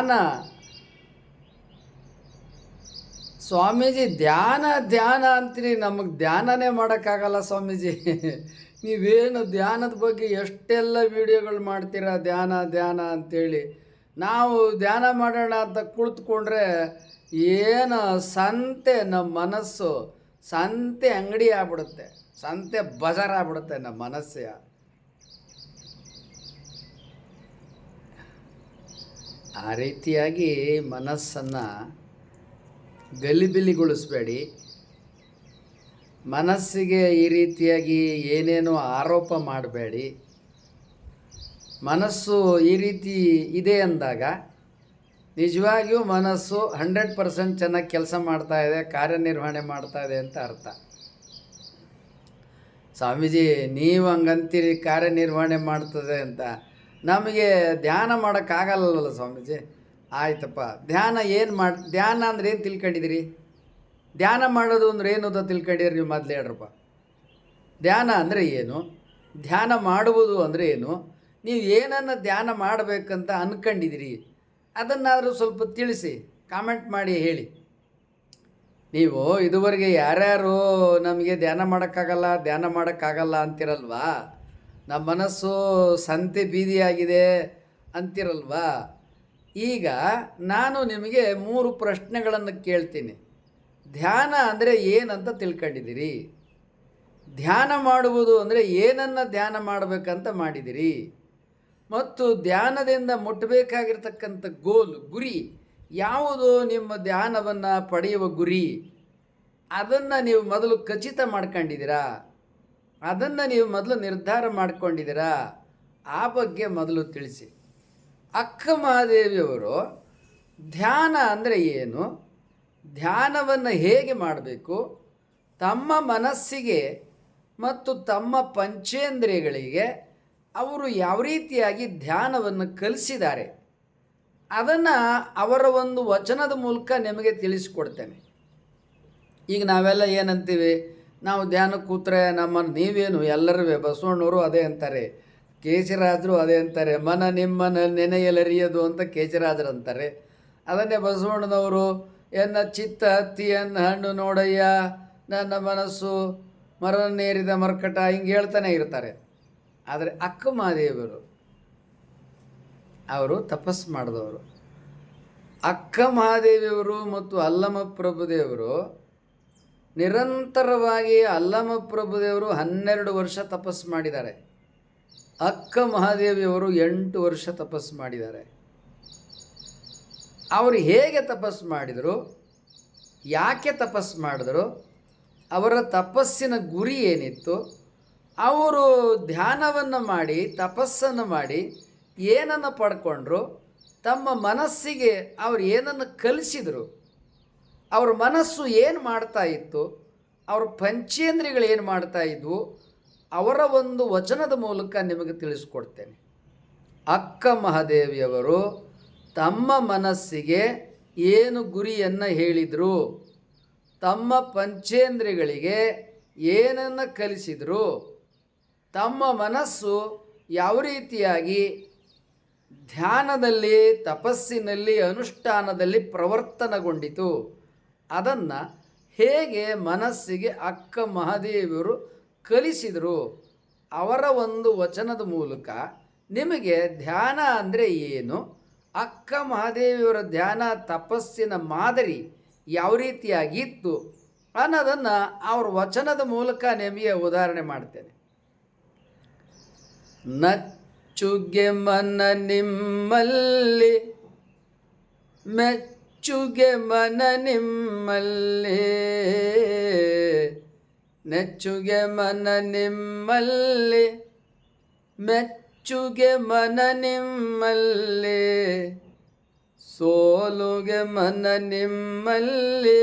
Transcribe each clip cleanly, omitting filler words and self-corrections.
ಧ್ಯಾನ. ಸ್ವಾಮೀಜಿ ಧ್ಯಾನ ಧ್ಯಾನ ಅಂತೀರಿ, ನಮಗೆ ಧ್ಯಾನನೇ ಮಾಡೋಕ್ಕಾಗಲ್ಲ ಸ್ವಾಮೀಜಿ. ನೀವೇನು ಧ್ಯಾನದ ಬಗ್ಗೆ ಎಷ್ಟೆಲ್ಲ ವಿಡಿಯೋಗಳು ಮಾಡ್ತೀರಾ, ಧ್ಯಾನ ಧ್ಯಾನ ಅಂಥೇಳಿ. ನಾವು ಧ್ಯಾನ ಮಾಡೋಣ ಅಂತ ಕುಳಿತುಕೊಂಡ್ರೆ ಏನು ಸಂತೆ, ನಮ್ಮ ಮನಸ್ಸು ಸಂತೆ ಅಂಗಡಿ ಆಗ್ಬಿಡುತ್ತೆ, ಸಂತೆ ಬಜಾರ್ ಆಗ್ಬಿಡುತ್ತೆ ನಮ್ಮ ಮನಸ್ಸೇ. ಆ ರೀತಿಯಾಗಿ ಮನಸ್ಸನ್ನು ಗಲಿಬಿಲಿಗೊಳಿಸಬೇಡಿ. ಮನಸ್ಸಿಗೆ ಈ ರೀತಿಯಾಗಿ ಏನೇನೋ ಆರೋಪ ಮಾಡಬೇಡಿ. ಮನಸ್ಸು ಈ ರೀತಿ ಇದೆ ಅಂದಾಗ ನಿಜವಾಗಿಯೂ ಮನಸ್ಸು 100% ಚೆನ್ನಾಗಿ ಕೆಲಸ ಮಾಡ್ತಾ ಇದೆ, ಕಾರ್ಯನಿರ್ವಹಣೆ ಮಾಡ್ತಾ ಇದೆ ಅಂತ ಅರ್ಥ. ಸ್ವಾಮೀಜಿ ನೀವು ಹಂಗಂತೀರಿ ಕಾರ್ಯನಿರ್ವಹಣೆ ಮಾಡ್ತದೆ ಅಂತ, ನಮಗೆ ಧ್ಯಾನ ಮಾಡೋಕ್ಕಾಗಲ್ಲಲ್ಲ ಸ್ವಾಮೀಜಿ. ಆಯ್ತಪ್ಪ, ಧ್ಯಾನ ಅಂದ್ರೆ ಏನು ತಿಳ್ಕೊಂಡಿದ್ದೀರಿ? ಧ್ಯಾನ ಮಾಡೋದು ಅಂದ್ರೆ ಏನು ಅಂತ ತಿಳ್ಕೊಂಡಿರಿ ನೀವು? ಮೊದಲು ಹೇಳ್ರಪ್ಪ, ಧ್ಯಾನ ಅಂದರೆ ಏನು, ಧ್ಯಾನ ಮಾಡುವುದು ಅಂದರೆ ಏನು, ನೀವು ಏನನ್ನು ಧ್ಯಾನ ಮಾಡಬೇಕಂತ ಅಂದ್ಕೊಂಡಿದ್ದೀರಿ ಅದನ್ನಾದರೂ ಸ್ವಲ್ಪ ತಿಳಿಸಿ, ಕಾಮೆಂಟ್ ಮಾಡಿ ಹೇಳಿ. ನೀವು ಇದುವರೆಗೆ ಯಾರ್ಯಾರು ನಮಗೆ ಧ್ಯಾನ ಮಾಡೋಕ್ಕಾಗಲ್ಲ ಅಂತಿರಲ್ವಾ, ನಮ್ಮ ಮನಸ್ಸು ಸಂತೆ ಬೀದಿಯಾಗಿದೆ ಅಂತಿರಲ್ವಾ. ಈಗ ನಾನು ನಿಮಗೆ 3 ಪ್ರಶ್ನೆಗಳನ್ನು ಕೇಳ್ತೀನಿ. ಧ್ಯಾನ ಅಂದರೆ ಏನಂತ ತಿಳ್ಕೊಂಡಿದ್ದೀರಿ? ಧ್ಯಾನ ಮಾಡುವುದು ಅಂದರೆ ಏನನ್ನು ಧ್ಯಾನ ಮಾಡಬೇಕಂತ ಮಾಡಿದಿರಿ? ಮತ್ತು ಧ್ಯಾನದಿಂದ ಮುಟ್ಟಬೇಕಾಗಿರ್ತಕ್ಕಂಥ ಗುರಿ ಯಾವುದು? ನಿಮ್ಮ ಧ್ಯಾನವನ್ನು ಪಡೆಯುವ ಗುರಿ ಅದನ್ನು ನೀವು ಮೊದಲು ಖಚಿತ ಮಾಡ್ಕೊಂಡಿದ್ದೀರಾ? ಅದನ್ನು ನೀವು ಮೊದಲು ನಿರ್ಧಾರ ಮಾಡ್ಕೊಂಡಿದ್ದೀರಾ? ಆ ಬಗ್ಗೆ ಮೊದಲು ತಿಳಿಸಿ. ಅಕ್ಕ ಮಹಾದೇವಿಯವರು ಧ್ಯಾನ ಅಂದರೆ ಏನು, ಧ್ಯಾನವನ್ನು ಹೇಗೆ ಮಾಡಬೇಕು, ತಮ್ಮ ಮನಸ್ಸಿಗೆ ಮತ್ತು ತಮ್ಮ ಪಂಚೇಂದ್ರಿಯಗಳಿಗೆ ಅವರು ಯಾವ ರೀತಿಯಾಗಿ ಧ್ಯಾನವನ್ನು ಕಲಿಸಿದ್ದಾರೆ ಅದನ್ನು ಅವರ ಒಂದು ವಚನದ ಮೂಲಕ ನಿಮಗೆ ತಿಳಿಸ್ಕೊಡ್ತೇನೆ. ಈಗ ನಾವೆಲ್ಲ ಏನಂತೀವಿ, ನಾವು ಧ್ಯಾನಕ್ಕೆ ಕೂತ್ರೆ ನೀವೇನು ಎಲ್ಲರೂ ಬಸವಣ್ಣವರು ಅದೇ ಅಂತಾರೆ, ಕೇಶರಾಜರು ಅದೇ ಅಂತಾರೆ, ನಿಮ್ಮನ ನೆನೆಯಲರಿಯದು ಅಂತ ಕೇಶರಾಜರು ಅಂತಾರೆ. ಅದನ್ನೇ ಬಸವಣ್ಣನವರು ಎನ್ನ ಚಿತ್ತ ಹತ್ತಿಯನ್ನ ಹಣ್ಣು ನೋಡಯ್ಯ, ನನ್ನ ಮನಸ್ಸು ಮರನೇರಿದ ಮರ್ಕಟ, ಹಿಂಗೆ ಹೇಳ್ತಾನೆ ಇರ್ತಾರೆ. ಆದರೆ ಅಕ್ಕ ಮಹಾದೇವಿಯವರು ಅವರು ತಪಸ್ಸು ಮಾಡಿದವರು. ಅಕ್ಕ ಮಹಾದೇವಿಯವರು ಮತ್ತು ಅಲ್ಲಮ ಪ್ರಭುದೇವರು ನಿರಂತರವಾಗಿ, ಅಲ್ಲಮ ಪ್ರಭುದೇವರು 12 ವರ್ಷ ತಪಸ್ಸು ಮಾಡಿದ್ದಾರೆ, ಅಕ್ಕ ಮಹಾದೇವಿಯವರು 8 ವರ್ಷ ತಪಸ್ಸು ಮಾಡಿದ್ದಾರೆ. ಅವರು ಹೇಗೆ ತಪಸ್ಸು ಮಾಡಿದರು, ಯಾಕೆ ತಪಸ್ಸು ಮಾಡಿದರು, ಅವರ ತಪಸ್ಸಿನ ಗುರಿ ಏನಿತ್ತು, ಅವರು ಧ್ಯಾನವನ್ನು ಮಾಡಿ ತಪಸ್ಸನ್ನು ಮಾಡಿ ಏನನ್ನು ಪಡ್ಕೊಂಡ್ರು, ತಮ್ಮ ಮನಸ್ಸಿಗೆ ಅವರು ಏನನ್ನು ಕಲಿಸಿದರು, ಅವ್ರ ಮನಸ್ಸು ಏನು ಮಾಡ್ತಾ ಇತ್ತು, ಅವ್ರ ಪಂಚೇಂದ್ರಿಯಗಳು ಏನು ಮಾಡ್ತಾ ಇದ್ವು, ಅವರ ಒಂದು ವಚನದ ಮೂಲಕ ನಿಮಗೆ ತಿಳಿಸ್ಕೊಡ್ತೇನೆ. ಅಕ್ಕ ಮಹಾದೇವಿಯವರು ತಮ್ಮ ಮನಸ್ಸಿಗೆ ಏನು ಗುರಿಯನ್ನು ಹೇಳಿದರು, ತಮ್ಮ ಪಂಚೇಂದ್ರಿಯಗಳಿಗೆ ಏನನ್ನು ಕಲಿಸಿದರು, ತಮ್ಮ ಮನಸ್ಸು ಯಾವ ರೀತಿಯಾಗಿ ಧ್ಯಾನದಲ್ಲಿ, ತಪಸ್ಸಿನಲ್ಲಿ, ಅನುಷ್ಠಾನದಲ್ಲಿ ಪ್ರವರ್ತನಗೊಂಡಿತು, ಅದನ್ನು ಹೇಗೆ ಮನಸ್ಸಿಗೆ ಅಕ್ಕ ಮಹಾದೇವಿಯವರು ಕಲಿಸಿದರು, ಅವರ ಒಂದು ವಚನದ ಮೂಲಕ ನಿಮಗೆ ಧ್ಯಾನ ಅಂದರೆ ಏನು, ಅಕ್ಕ ಮಹಾದೇವಿಯವರ ಧ್ಯಾನ ತಪಸ್ಸಿನ ಮಾದರಿ ಯಾವ ರೀತಿಯಾಗಿತ್ತು ಅನ್ನೋದನ್ನು ಅವ್ರ ವಚನದ ಮೂಲಕ ನಿಮಗೆ ಉದಾಹರಣೆ ಮಾಡ್ತೇನೆ. ನಚ್ಚುಗೆ ಮನ ನಿಮ್ಮಲ್ಲಿ, ಮೆಚ್ಚುಗೆ ಮನ ನಿಮ್ಮಲ್ಲಿ, ನೆಚ್ಚುಗೆ ಮನ ನಿಮ್ಮಲ್ಲಿ, ಮೆಚ್ಚುಗೆ ಮನ ನಿಮ್ಮಲ್ಲಿ, ಸೋಲುಗೆ ಮನ ನಿಮ್ಮಲ್ಲಿ,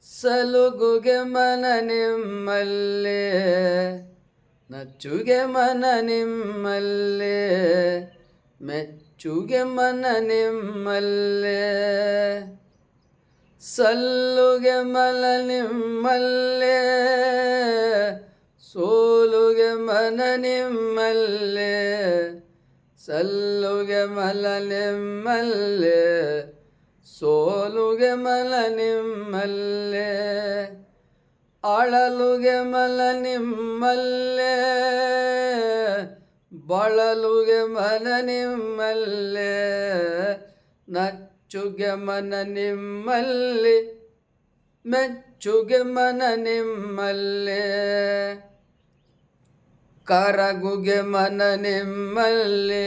ಸಲುಗುಗೆ ಮನ ನಿಮ್ಮಲ್ಲಿ, ನಚ್ಚುಗೆ ಮನ ನಿಮ್ಮಲ್ಲಿ, ಮೆಚ್ಚುಗೆ ಮನ ನಿಮ್ಮಲ್ಲಿ, ಸಲ್ಲುಗೆ ಮನ ನಿಮ್ಮಲ್ಲಿ, ಸೋಲುಗೆ ಮನ ನಿಮ್ಮಲ್ಲಿ, ಸಲ್ಲುಗೆ ಮಲ ನಿಮ್ಮಲ್ಲೇ ಸೋಲುಗೆ ಮಲ ನಿಮ್ಮಲ್ಲೇ ಅಳಲುಗೆ ಮಲ ನಿಮ್ಮಲ್ಲೇ ಬಳಲುಗೆ ಮನ ನಿಮ್ಮಲ್ಲೇ ನಚ್ಚುಗೆ ಮನ ನಿಮ್ಮಲ್ಲಿ ಮೆಚ್ಚುಗೆ ಮನ ನಿಮ್ಮಲ್ಲೇ ಕರಗುಗೆ ಮನ ನಿಮ್ಮಲ್ಲೇ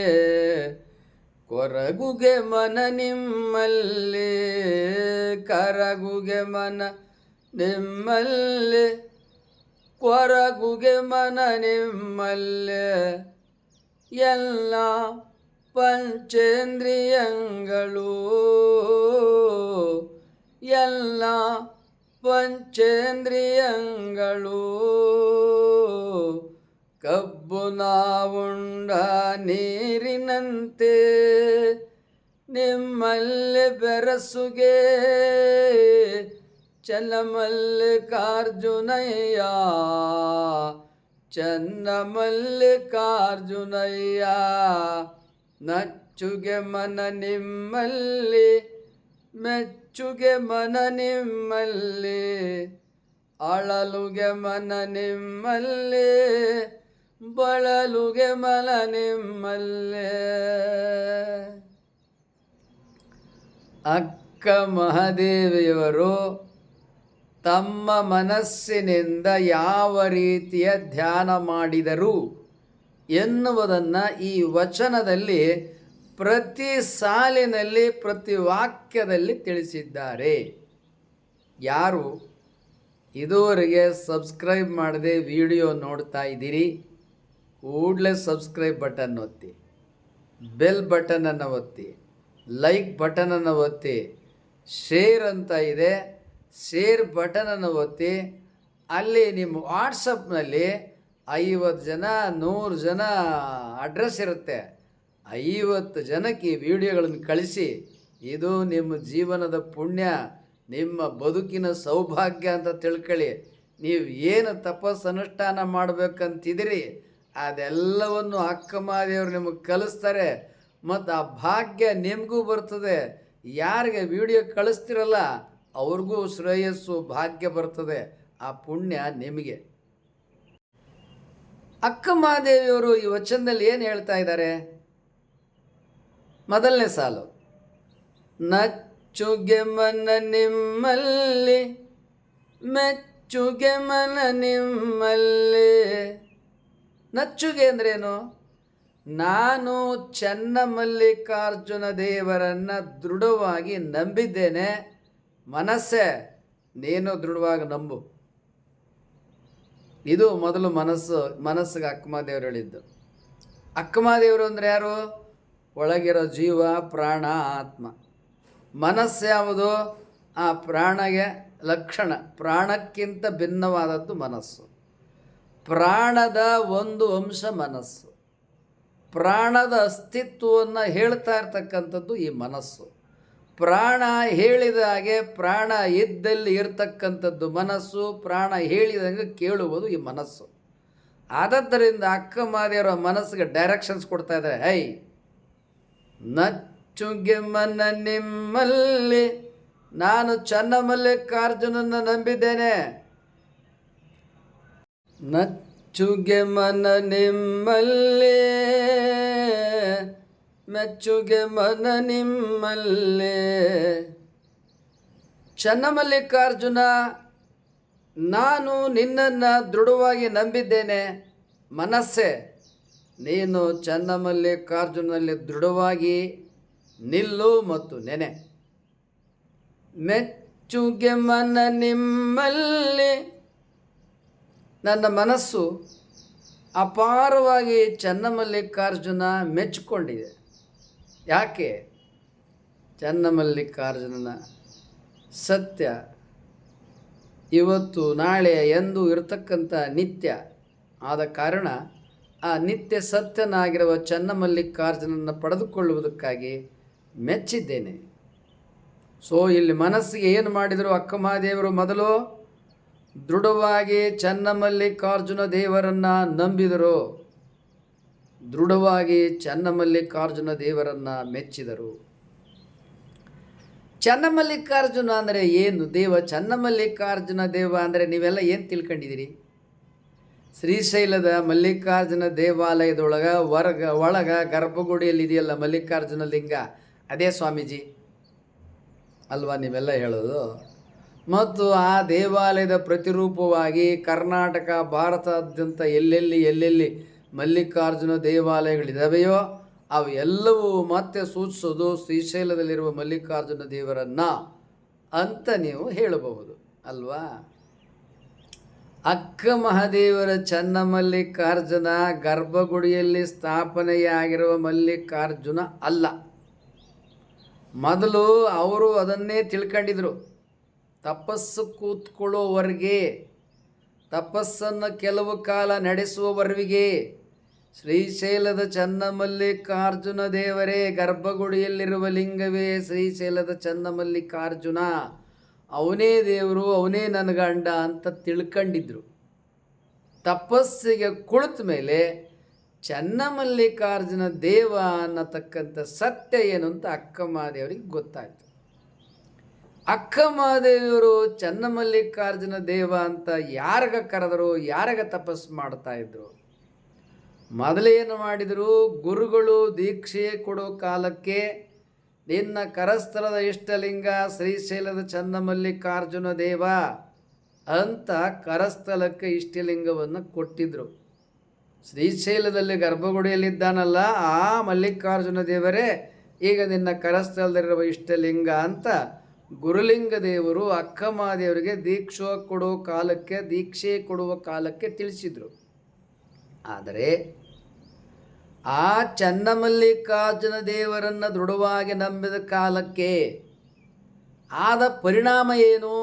ಕೊರಗುಗೆ ಮನ ನಿಮ್ಮಲ್ಲೇ ಕರಗುಗೆ ಮನ ನಿಮ್ಮಲ್ಲೇ ಕೊರಗುಗೆ ಮನ ನಿಮ್ಮಲ್ಲೇ ಎಲ್ಲ ಪಂಚೇಂದ್ರಿಯಗಳು ಎಲ್ಲ ಪಂಚೇಂದ್ರಿಯಗಳು ಕಬ್ಬು ನಾವುಂಡ ನೀರಿನಂತೆ ನಿಮ್ಮಲ್ಲಿ ಬೆರಸುಗೆ ಚನ್ನಮಲ್ಲಿಕಾರ್ಜುನಯ್ಯ ಚನ್ನಮಲ್ಲಿಕಾರ್ಜುನಯ್ಯ ನಚ್ಚುಗೆ ಮನ ನಿಮ್ಮಲ್ಲಿ ಮೆಚ್ಚುಗೆ ಮನ ನಿಮ್ಮಲ್ಲಿ ಅಳಲುಗೆ ಮನ ನಿಮ್ಮಲ್ಲಿ ಬಳಲುಗೆ ಮನ ನಿಮ್ಮಲ್ಲೇ ಅಕ್ಕ ಮಹಾದೇವಿಯವರು ತಮ್ಮ ಮನಸ್ಸಿನಿಂದ ಯಾವ ರೀತಿಯ ಧ್ಯಾನ ಮಾಡಿದರು ಎನ್ನುವುದನ್ನು ಈ ವಚನದಲ್ಲಿ ಪ್ರತಿ ಸಾಲಿನಲ್ಲಿ ಪ್ರತಿ ವಾಕ್ಯದಲ್ಲಿ ತಿಳಿಸಿದ್ದಾರೆ. ಯಾರು ಇದುವರೆಗೆ ಸಬ್ಸ್ಕ್ರೈಬ್ ಮಾಡದೆ ವಿಡಿಯೋ ನೋಡ್ತಾ ಇದ್ದೀರಿ, ಕೂಡಲೇ ಸಬ್ಸ್ಕ್ರೈಬ್ ಬಟನ್ ಒತ್ತಿ, ಬೆಲ್ ಬಟನನ್ನು ಒತ್ತಿ, ಲೈಕ್ ಬಟನನ್ನು ಒತ್ತಿ, ಶೇರ್ ಅಂತ ಇದೆ ಶೇರ್ ಬಟನನ್ನು ಒತ್ತಿ. ಅಲ್ಲಿ ನಿಮ್ಮ ವಾಟ್ಸಪ್ನಲ್ಲಿ 50 ಜನ 100 ಜನ ಅಡ್ರೆಸ್ ಇರುತ್ತೆ. 50 ಜನಕ್ಕೆ ಈ ವಿಡಿಯೋಗಳನ್ನು ಕಳಿಸಿ. ಇದು ನಿಮ್ಮ ಜೀವನದ ಪುಣ್ಯ, ನಿಮ್ಮ ಬದುಕಿನ ಸೌಭಾಗ್ಯ ಅಂತ ತಿಳ್ಕೊಳ್ಳಿ. ನೀವು ಏನು ತಪಸ್ಸು ಅನುಷ್ಠಾನ ಮಾಡಬೇಕಂತಿದ್ದೀರಿ ಅದೆಲ್ಲವನ್ನು ಅಕ್ಕಮಹಾದೇವರು ನಿಮಗೆ ಕಲಿಸ್ತಾರೆ. ಮತ್ತು ಆ ಭಾಗ್ಯ ನಿಮಗೂ ಬರ್ತದೆ. ಯಾರಿಗೆ ವಿಡಿಯೋ ಕಳಿಸ್ತಿರಲ್ಲ ಅವ್ರಿಗೂ ಶ್ರೇಯಸ್ಸು ಭಾಗ್ಯ ಬರ್ತದೆ. ಆ ಪುಣ್ಯ ನಿಮಗೆ. ಅಕ್ಕಮಹಾದೇವಿಯವರು ಈ ವಚನದಲ್ಲಿ ಏನು ಹೇಳ್ತಾ ಇದ್ದಾರೆ? ಮೊದಲನೇ ಸಾಲು, ನಚ್ಚುಗೆ ಮನ ನಿಮ್ಮಲ್ಲಿ ಮೆಚ್ಚುಗೆ ಮನ ನಿಮ್ಮಲ್ಲಿ. ನಚ್ಚುಗೆ ಅಂದ್ರೇನು? ನಾನು ಚನ್ನಮಲ್ಲಿಕಾರ್ಜುನ ದೇವರನ್ನು ದೃಢವಾಗಿ ನಂಬಿದ್ದೇನೆ. ಮನಸ್ಸೇ ನೀನು ದೃಢವಾಗಿ ನಂಬು. ಇದು ಮೊದಲು ಮನಸ್ಸಿಗೆ ಅಕ್ಕಮಹಾದೇವರು ಹೇಳಿದ್ದು. ಅಕ್ಕಮಹಾದೇವರು ಅಂದರೆ ಯಾರು? ಒಳಗಿರೋ ಜೀವ, ಪ್ರಾಣ, ಆತ್ಮ. ಮನಸ್ಸು ಯಾವುದು? ಆ ಪ್ರಾಣಗೆ ಲಕ್ಷಣ. ಪ್ರಾಣಕ್ಕಿಂತ ಭಿನ್ನವಾದದ್ದು ಮನಸ್ಸು. ಪ್ರಾಣದ ಒಂದು ಅಂಶ ಮನಸ್ಸು. ಪ್ರಾಣದ ಅಸ್ತಿತ್ವವನ್ನು ಹೇಳ್ತಾ ಇರ್ತಕ್ಕಂಥದ್ದು ಈ ಮನಸ್ಸು. ಪ್ರಾಣ ಹೇಳಿದ ಹಾಗೆ ಪ್ರಾಣ ಇದ್ದಲ್ಲಿ ಇರ್ತಕ್ಕಂಥದ್ದು ಮನಸ್ಸು. ಪ್ರಾಣ ಹೇಳಿದಂಗೆ ಕೇಳುವುದು ಈ ಮನಸ್ಸು. ಆದದ್ದರಿಂದ ಅಕ್ಕಮಹಾದೇವರ ಮನಸ್ಸಿಗೆ ಡೈರೆಕ್ಷನ್ಸ್ ಕೊಡ್ತಾ ಇದ್ದಾರೆ. ನಚ್ಚುಗೆ ಮನ ನಿಮ್ಮಲ್ಲಿ, ನಾನು ಚನ್ನಮಲ್ಲಿಕಾರ್ಜುನನ್ನು ನಂಬಿದ್ದೇನೆ. ನಚ್ಚುಗೆ ಮನ ನಿಮ್ಮಲ್ಲಿ ಮೆಚ್ಚುಗೆ ಮನ ನಿಮ್ಮಲ್ಲೇ. ಚನ್ನಮಲ್ಲಿಕಾರ್ಜುನ, ನಾನು ನಿನ್ನನ್ನು ದೃಢವಾಗಿ ನಂಬಿದ್ದೇನೆ. ಮನಸ್ಸೇ ನೀನು ಚನ್ನಮಲ್ಲಿಕಾರ್ಜುನಲ್ಲಿ ದೃಢವಾಗಿ ನಿಲ್ಲು ಮತ್ತು ನೆನೆ. ಮೆಚ್ಚುಗೆ ಮನ ನಿಮ್ಮಲ್ಲಿ, ನನ್ನ ಮನಸ್ಸು ಅಪಾರವಾಗಿ ಚನ್ನಮಲ್ಲಿಕಾರ್ಜುನ ಮೆಚ್ಚಿಕೊಂಡಿದೆ. ಯಾಕೆ? ಚನ್ನಮಲ್ಲಿಕಾರ್ಜುನನ ಸತ್ಯ ಇವತ್ತು ನಾಳೆ ಎಂದು ಇರತಕ್ಕಂಥ ನಿತ್ಯ ಆದ ಕಾರಣ ಆ ನಿತ್ಯ ಸತ್ಯನಾಗಿರುವ ಚನ್ನಮಲ್ಲಿಕಾರ್ಜುನನ್ನು ಪಡೆದುಕೊಳ್ಳುವುದಕ್ಕಾಗಿ ಮೆಚ್ಚಿದ್ದೇನೆ. ಸೊ ಇಲ್ಲಿ ಮನಸ್ಸಿಗೆ ಏನು ಮಾಡಿದರು ಅಕ್ಕಮಹಾದೇವರು? ಮೊದಲು ದೃಢವಾಗಿ ಚನ್ನಮಲ್ಲಿಕಾರ್ಜುನ ದೇವರನ್ನು ನಂಬಿದರು. ದೃಢವಾಗಿ ಚನ್ನಮಲ್ಲಿಕಾರ್ಜುನ ದೇವರನ್ನು ಮೆಚ್ಚಿದರು. ಚನ್ನಮಲ್ಲಿಕಾರ್ಜುನ ಅಂದರೆ ಏನು ದೇವ? ಚನ್ನಮಲ್ಲಿಕಾರ್ಜುನ ದೇವ ಅಂದರೆ ನೀವೆಲ್ಲ ಏನು ತಿಳ್ಕೊಂಡಿದ್ದೀರಿ? ಶ್ರೀಶೈಲದ ಮಲ್ಲಿಕಾರ್ಜುನ ದೇವಾಲಯದೊಳಗೆ ಒಳಗ ಗರ್ಭಗುಡಿಯಲ್ಲಿ ಇದೆಯಲ್ಲ ಮಲ್ಲಿಕಾರ್ಜುನ ಲಿಂಗ, ಅದೇ ಸ್ವಾಮೀಜಿ ಅಲ್ವಾ ನೀವೆಲ್ಲ ಹೇಳೋದು? ಮತ್ತು ಆ ದೇವಾಲಯದ ಪ್ರತಿರೂಪವಾಗಿ ಕರ್ನಾಟಕ ಭಾರತಾದ್ಯಂತ ಎಲ್ಲೆಲ್ಲಿ ಮಲ್ಲಿಕಾರ್ಜುನ ದೇವಾಲಯಗಳಿದ್ದಾವೆಯೋ ಅವು ಎಲ್ಲವೂ ಮತ್ತೆ ಸೂಚಿಸೋದು ಶ್ರೀಶೈಲದಲ್ಲಿರುವ ಮಲ್ಲಿಕಾರ್ಜುನ ದೇವರನ್ನು ಅಂತ ನೀವು ಹೇಳಬಹುದು ಅಲ್ವಾ? ಅಕ್ಕ ಮಹಾದೇವರ ಚನ್ನಮಲ್ಲಿಕಾರ್ಜುನ ಗರ್ಭಗುಡಿಯಲ್ಲಿ ಸ್ಥಾಪನೆಯಾಗಿರುವ ಮಲ್ಲಿಕಾರ್ಜುನ ಅಲ್ಲ. ಮೊದಲು ಅವರು ಅದನ್ನೇ ತಿಳ್ಕೊಂಡಿದ್ರು. ತಪಸ್ಸು ಕೂತ್ಕೊಳ್ಳೋವರೆಗೆ, ತಪಸ್ಸನ್ನು ಕೆಲವು ಕಾಲ ನಡೆಸುವವರೆಗೆ ಶ್ರೀಶೈಲದ ಚನ್ನಮಲ್ಲಿಕಾರ್ಜುನ ದೇವರೇ, ಗರ್ಭಗುಡಿಯಲ್ಲಿರುವ ಲಿಂಗವೇ ಶ್ರೀಶೈಲದ ಚನ್ನಮಲ್ಲಿಕಾರ್ಜುನ, ಅವನೇ ದೇವರು, ಅವನೇ ನನ್ನ ಗಂಡ ಅಂತ ತಿಳ್ಕೊಂಡಿದ್ರು. ತಪಸ್ಸಿಗೆ ಕುಳಿತ ಮೇಲೆ ಚನ್ನಮಲ್ಲಿಕಾರ್ಜುನ ದೇವ ಅನ್ನತಕ್ಕಂಥ ಸತ್ಯ ಏನು ಅಂತ ಅಕ್ಕ ಮಹಾದೇವರಿಗೆ ಗೊತ್ತಾಯಿತು. ಅಕ್ಕ ಮಹಾದೇವರು ಚನ್ನಮಲ್ಲಿಕಾರ್ಜುನ ದೇವ ಅಂತ ಯಾರಿಗ ಕರೆದರು, ಯಾರಿಗ ತಪಸ್ಸು ಮಾಡ್ತಾಯಿದ್ರು? ಮೊದಲೇನು ಮಾಡಿದರು? ಗುರುಗಳು ದೀಕ್ಷೆ ಕೊಡೋ ಕಾಲಕ್ಕೆ ನಿನ್ನ ಕರಸ್ಥಲದ ಇಷ್ಟಲಿಂಗ ಶ್ರೀಶೈಲದ ಚನ್ನಮಲ್ಲಿಕಾರ್ಜುನ ದೇವ ಅಂತ ಕರಸ್ಥಲಕ್ಕೆ ಇಷ್ಟಲಿಂಗವನ್ನು ಕೊಟ್ಟಿದ್ದರು. ಶ್ರೀಶೈಲದಲ್ಲಿ ಗರ್ಭಗುಡಿಯಲ್ಲಿದ್ದಾನಲ್ಲ ಆ ಮಲ್ಲಿಕಾರ್ಜುನ ದೇವರೇ ಈಗ ನಿನ್ನ ಕರಸ್ಥಲದಲ್ಲಿರುವ ಇಷ್ಟಲಿಂಗ ಅಂತ ಗುರುಲಿಂಗ ದೇವರು ಅಕ್ಕ ಮಹಾದೇವರಿಗೆ ದೀಕ್ಷೆ ಕೊಡುವ ಕಾಲಕ್ಕೆ ತಿಳಿಸಿದರು. ಆದರೆ ಆ ಚನ್ನಮಲ್ಲಿಕಾರ್ಜುನ ದೇವರನ್ನು ದೃಢವಾಗಿ ನಂಬಿದ ಕಾಲಕ್ಕೆ ಆದ ಪರಿಣಾಮ ಏನು?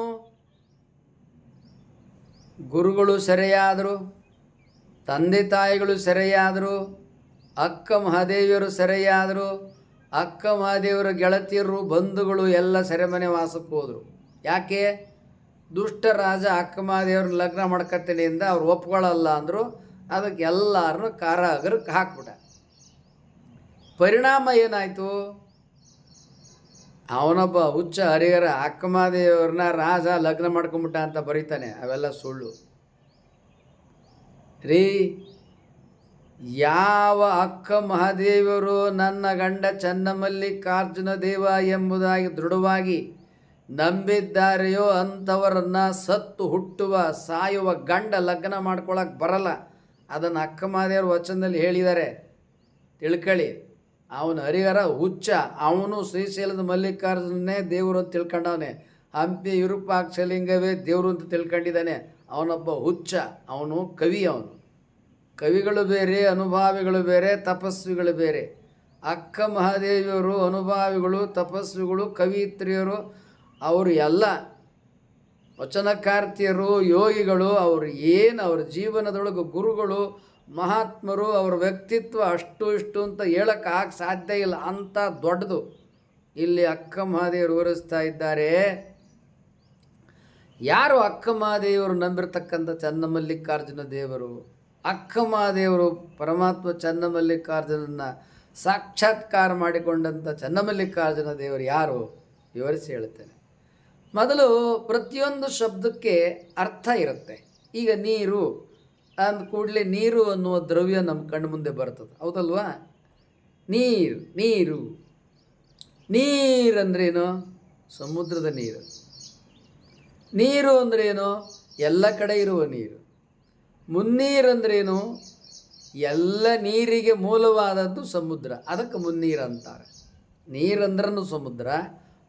ಗುರುಗಳು ಸೆರೆಯಾದರು, ತಂದೆ ತಾಯಿಗಳು ಸೆರೆಯಾದರು, ಅಕ್ಕ ಮಹಾದೇವಿಯರು ಸೆರೆಯಾದರು, ಅಕ್ಕ ಮಹಾದೇವರ ಗೆಳತಿಯರು ಬಂಧುಗಳು ಎಲ್ಲ ಸೆರೆಮನೆ ವಾಸಕ್ಕೆ ಹೋದರು. ಯಾಕೆ? ದುಷ್ಟ ರಾಜ ಅಕ್ಕ ಮಹಾದೇವ್ರನ್ನ ಲಗ್ನ ಮಾಡ್ಕೊತೀನಿ ಅಂದ, ಅವ್ರು ಒಪ್ಕೊಳ್ಳಲ್ಲ ಅಂದರು. ಅದಕ್ಕೆ ಎಲ್ಲರನ್ನೂ ಕಾರಾಗರಕ್ಕೆ ಹಾಕ್ಬಿಟ್ಟ. ಪರಿಣಾಮ ಏನಾಯಿತು? ಅವನೊಬ್ಬ ಹುಚ್ಚ ಹರಿಹರ ಅಕ್ಕ ಮಹಾದೇವ್ರನ್ನ ರಾಜ ಲಗ್ನ ಮಾಡ್ಕೊಂಬಿಟ್ಟ ಅಂತ ಬರೀತಾನೆ. ಅವೆಲ್ಲ ಸುಳ್ಳು ರೀ. ಯಾವ ಅಕ್ಕ ಮಹಾದೇವರು ನನ್ನ ಗಂಡ ಚನ್ನಮಲ್ಲಿಕಾರ್ಜುನ ದೇವ ಎಂಬುದಾಗಿ ದೃಢವಾಗಿ ನಂಬಿದ್ದಾರೆಯೋ ಅಂಥವರನ್ನು ಸತ್ತು ಹುಟ್ಟುವ ಸಾಯುವ ಗಂಡ ಲಗ್ನ ಮಾಡ್ಕೊಳಕ್ಕೆ ಬರಲ್ಲ. ಅದನ್ನು ಅಕ್ಕ ಮಹಾದೇವರು ವಚನದಲ್ಲಿ ಹೇಳಿದ್ದಾರೆ, ತಿಳ್ಕೊಳ್ಳಿ. ಅವನು ಹರಿಹರ ಹುಚ್ಚ. ಅವನು ಶ್ರೀಶೈಲದ ಮಲ್ಲಿಕಾರ್ಜುನೇ ದೇವರು ಅಂತ ತಿಳ್ಕೊಂಡವನೇ. ಹಂಪಿ ವಿರೂಪಾಕ್ಷಲಿಂಗವೇ ದೇವರು ಅಂತ ತಿಳ್ಕೊಂಡಿದ್ದಾನೆ. ಅವನೊಬ್ಬ ಹುಚ್ಚ. ಅವನು ಕವಿ. ಅವನು ಕವಿಗಳು ಬೇರೆ, ಅನುಭಾವಿಗಳು ಬೇರೆ, ತಪಸ್ವಿಗಳು ಬೇರೆ. ಅಕ್ಕ ಮಹಾದೇವಿಯವರು ಅನುಭಾವಿಗಳು, ತಪಸ್ವಿಗಳು, ಕವಿಯಿತ್ರಿಯರು, ಅವರು ಎಲ್ಲ ವಚನಕಾರ್ತಿಯರು, ಯೋಗಿಗಳು. ಅವರು ಏನು ಅವ್ರ ಜೀವನದೊಳಗೆ ಗುರುಗಳು, ಮಹಾತ್ಮರು, ಅವರ ವ್ಯಕ್ತಿತ್ವ ಅಷ್ಟು ಇಷ್ಟು ಅಂತ ಹೇಳೋಕ್ಕೆ ಸಾಧ್ಯ ಇಲ್ಲ. ಅಂಥ ದೊಡ್ಡದು ಇಲ್ಲಿ ಅಕ್ಕ ಮಹಾದೇವರು ವಿವರಿಸ್ತಾ ಇದ್ದಾರೆ. ಯಾರು ಅಕ್ಕ ಮಹಾದೇವರು ನಂಬಿರ್ತಕ್ಕಂಥ ಚನ್ನಮಲ್ಲಿಕಾರ್ಜುನ ದೇವರು? ಅಕ್ಕ ಮಹಾದೇವರು ಪರಮಾತ್ಮ ಚನ್ನಮಲ್ಲಿಕಾರ್ಜುನನ್ನು ಸಾಕ್ಷಾತ್ಕಾರ ಮಾಡಿಕೊಂಡಂಥ ಚನ್ನಮಲ್ಲಿಕಾರ್ಜುನ ದೇವರು ಯಾರು ವಿವರಿಸಿ ಹೇಳ್ತೇನೆ. ಮೊದಲು ಪ್ರತಿಯೊಂದು ಶಬ್ದಕ್ಕೆ ಅರ್ಥ ಇರುತ್ತೆ. ಈಗ ನೀರು ಅಂದ ಕೂಡಲೇ ನೀರು ಅನ್ನುವ ದ್ರವ್ಯ ನಮ್ಮ ಕಣ್ಣು ಮುಂದೆ ಬರ್ತದೆ, ಹೌದಲ್ವಾ? ನೀರು ಅಂದ್ರೇನು? ಸಮುದ್ರದ ನೀರು. ನೀರು ಅಂದ್ರೇನು? ಎಲ್ಲ ಕಡೆ ಇರುವ ನೀರು. ಮುನ್ನೀರಂದ್ರೇನು? ಎಲ್ಲ ನೀರಿಗೆ ಮೂಲವಾದದ್ದು ಸಮುದ್ರ, ಅದಕ್ಕೆ ಮುನ್ನೀರು ಅಂತಾರೆ. ನೀರಂದ್ರೂ ಸಮುದ್ರ,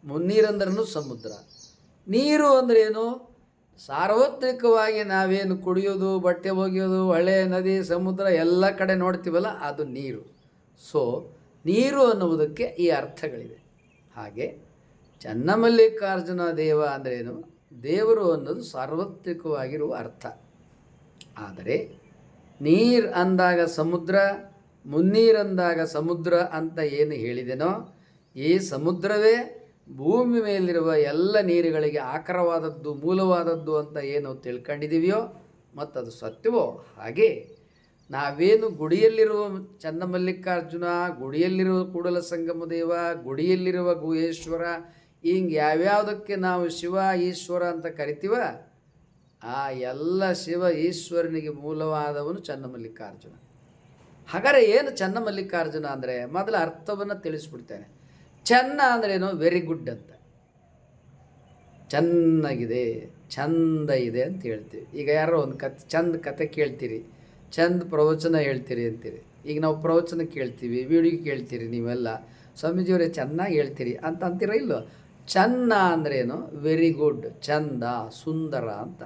ಮುನ್ನೀರಂದ್ರೂ ಸಮುದ್ರ. ನೀರು ಅಂದ್ರೇನು? ಸಾರ್ವತ್ರಿಕವಾಗಿ ನಾವೇನು ಕುಡಿಯೋದು, ಬಟ್ಟೆ ಒಗೆಯೋದು, ಹೊಳೆ, ನದಿ, ಸಮುದ್ರ ಎಲ್ಲ ಕಡೆ ನೋಡ್ತೀವಲ್ಲ, ಅದು ನೀರು. ಸೊ ನೀರು ಅನ್ನುವುದಕ್ಕೆ ಈ ಅರ್ಥಗಳಿವೆ. ಹಾಗೆ ಚನ್ನಮಲ್ಲಿಕಾರ್ಜುನ ದೇವ ಅಂದ್ರೇನು? ದೇವರು ಅನ್ನೋದು ಸಾರ್ವತ್ರಿಕವಾಗಿರುವ ಅರ್ಥ. ಆದರೆ ನೀರು ಅಂದಾಗ ಸಮುದ್ರ, ಮುನ್ನೀರಂದಾಗ ಸಮುದ್ರ ಅಂತ ಏನು ಹೇಳಿದೆನೋ, ಈ ಸಮುದ್ರವೇ ಭೂಮಿ ಮೇಲಿರುವ ಎಲ್ಲ ನೀರುಗಳಿಗೆ ಆಕರವಾದದ್ದು, ಮೂಲವಾದದ್ದು ಅಂತ ಏನು ತಿಳ್ಕೊಂಡಿದ್ದೀವಿಯೋ, ಮತ್ತು ಅದು ಸತ್ಯವೋ, ಹಾಗೆ ನಾವೇನು ಗುಡಿಯಲ್ಲಿರುವ ಚನ್ನಮಲ್ಲಿಕಾರ್ಜುನ, ಗುಡಿಯಲ್ಲಿರುವ ಕೂಡಲ ಸಂಗಮ ದೇವ, ಗುಡಿಯಲ್ಲಿರುವ ಗುಹೇಶ್ವರ, ಹಿಂಗೆ ಯಾವ್ಯಾವುದಕ್ಕೆ ನಾವು ಶಿವ ಈಶ್ವರ ಅಂತ ಕರಿತೀವ, ಆ ಎಲ್ಲ ಶಿವ ಈಶ್ವರನಿಗೆ ಮೂಲವಾದವನು ಚನ್ನಮಲ್ಲಿಕಾರ್ಜುನ. ಹಾಗಾದರೆ ಏನು ಚನ್ನಮಲ್ಲಿಕಾರ್ಜುನ ಅಂದರೆ ಮೊದಲ ಅರ್ಥವನ್ನು ತಿಳಿಸ್ಬಿಡ್ತೇನೆ. ಚೆನ್ನ ಅಂದ್ರೇನು? ವೆರಿ ಗುಡ್ ಅಂತ, ಚೆನ್ನಾಗಿದೆ, ಚಂದ ಇದೆ ಅಂತ ಹೇಳ್ತೀವಿ. ಈಗ ಯಾರೋ ಒಂದು ಚಂದ ಕತೆ ಕೇಳ್ತೀರಿ, ಚಂದ ಪ್ರವಚನ ಹೇಳ್ತೀರಿ ಅಂತೀರಿ. ಈಗ ನಾವು ಪ್ರವಚನ ಕೇಳ್ತೀವಿ, ವಿಡಿಯೋ ಕೇಳ್ತೀರಿ, ನೀವೆಲ್ಲ ಸ್ವಾಮೀಜಿಯವರೇ ಚೆನ್ನಾಗಿ ಹೇಳ್ತೀರಿ ಅಂತ ಅಂತೀರ ಇಲ್ಲೋ? ಚೆನ್ನ ಅಂದ್ರೇನು? ವೆರಿ ಗುಡ್, ಚಂದ, ಸುಂದರ ಅಂತ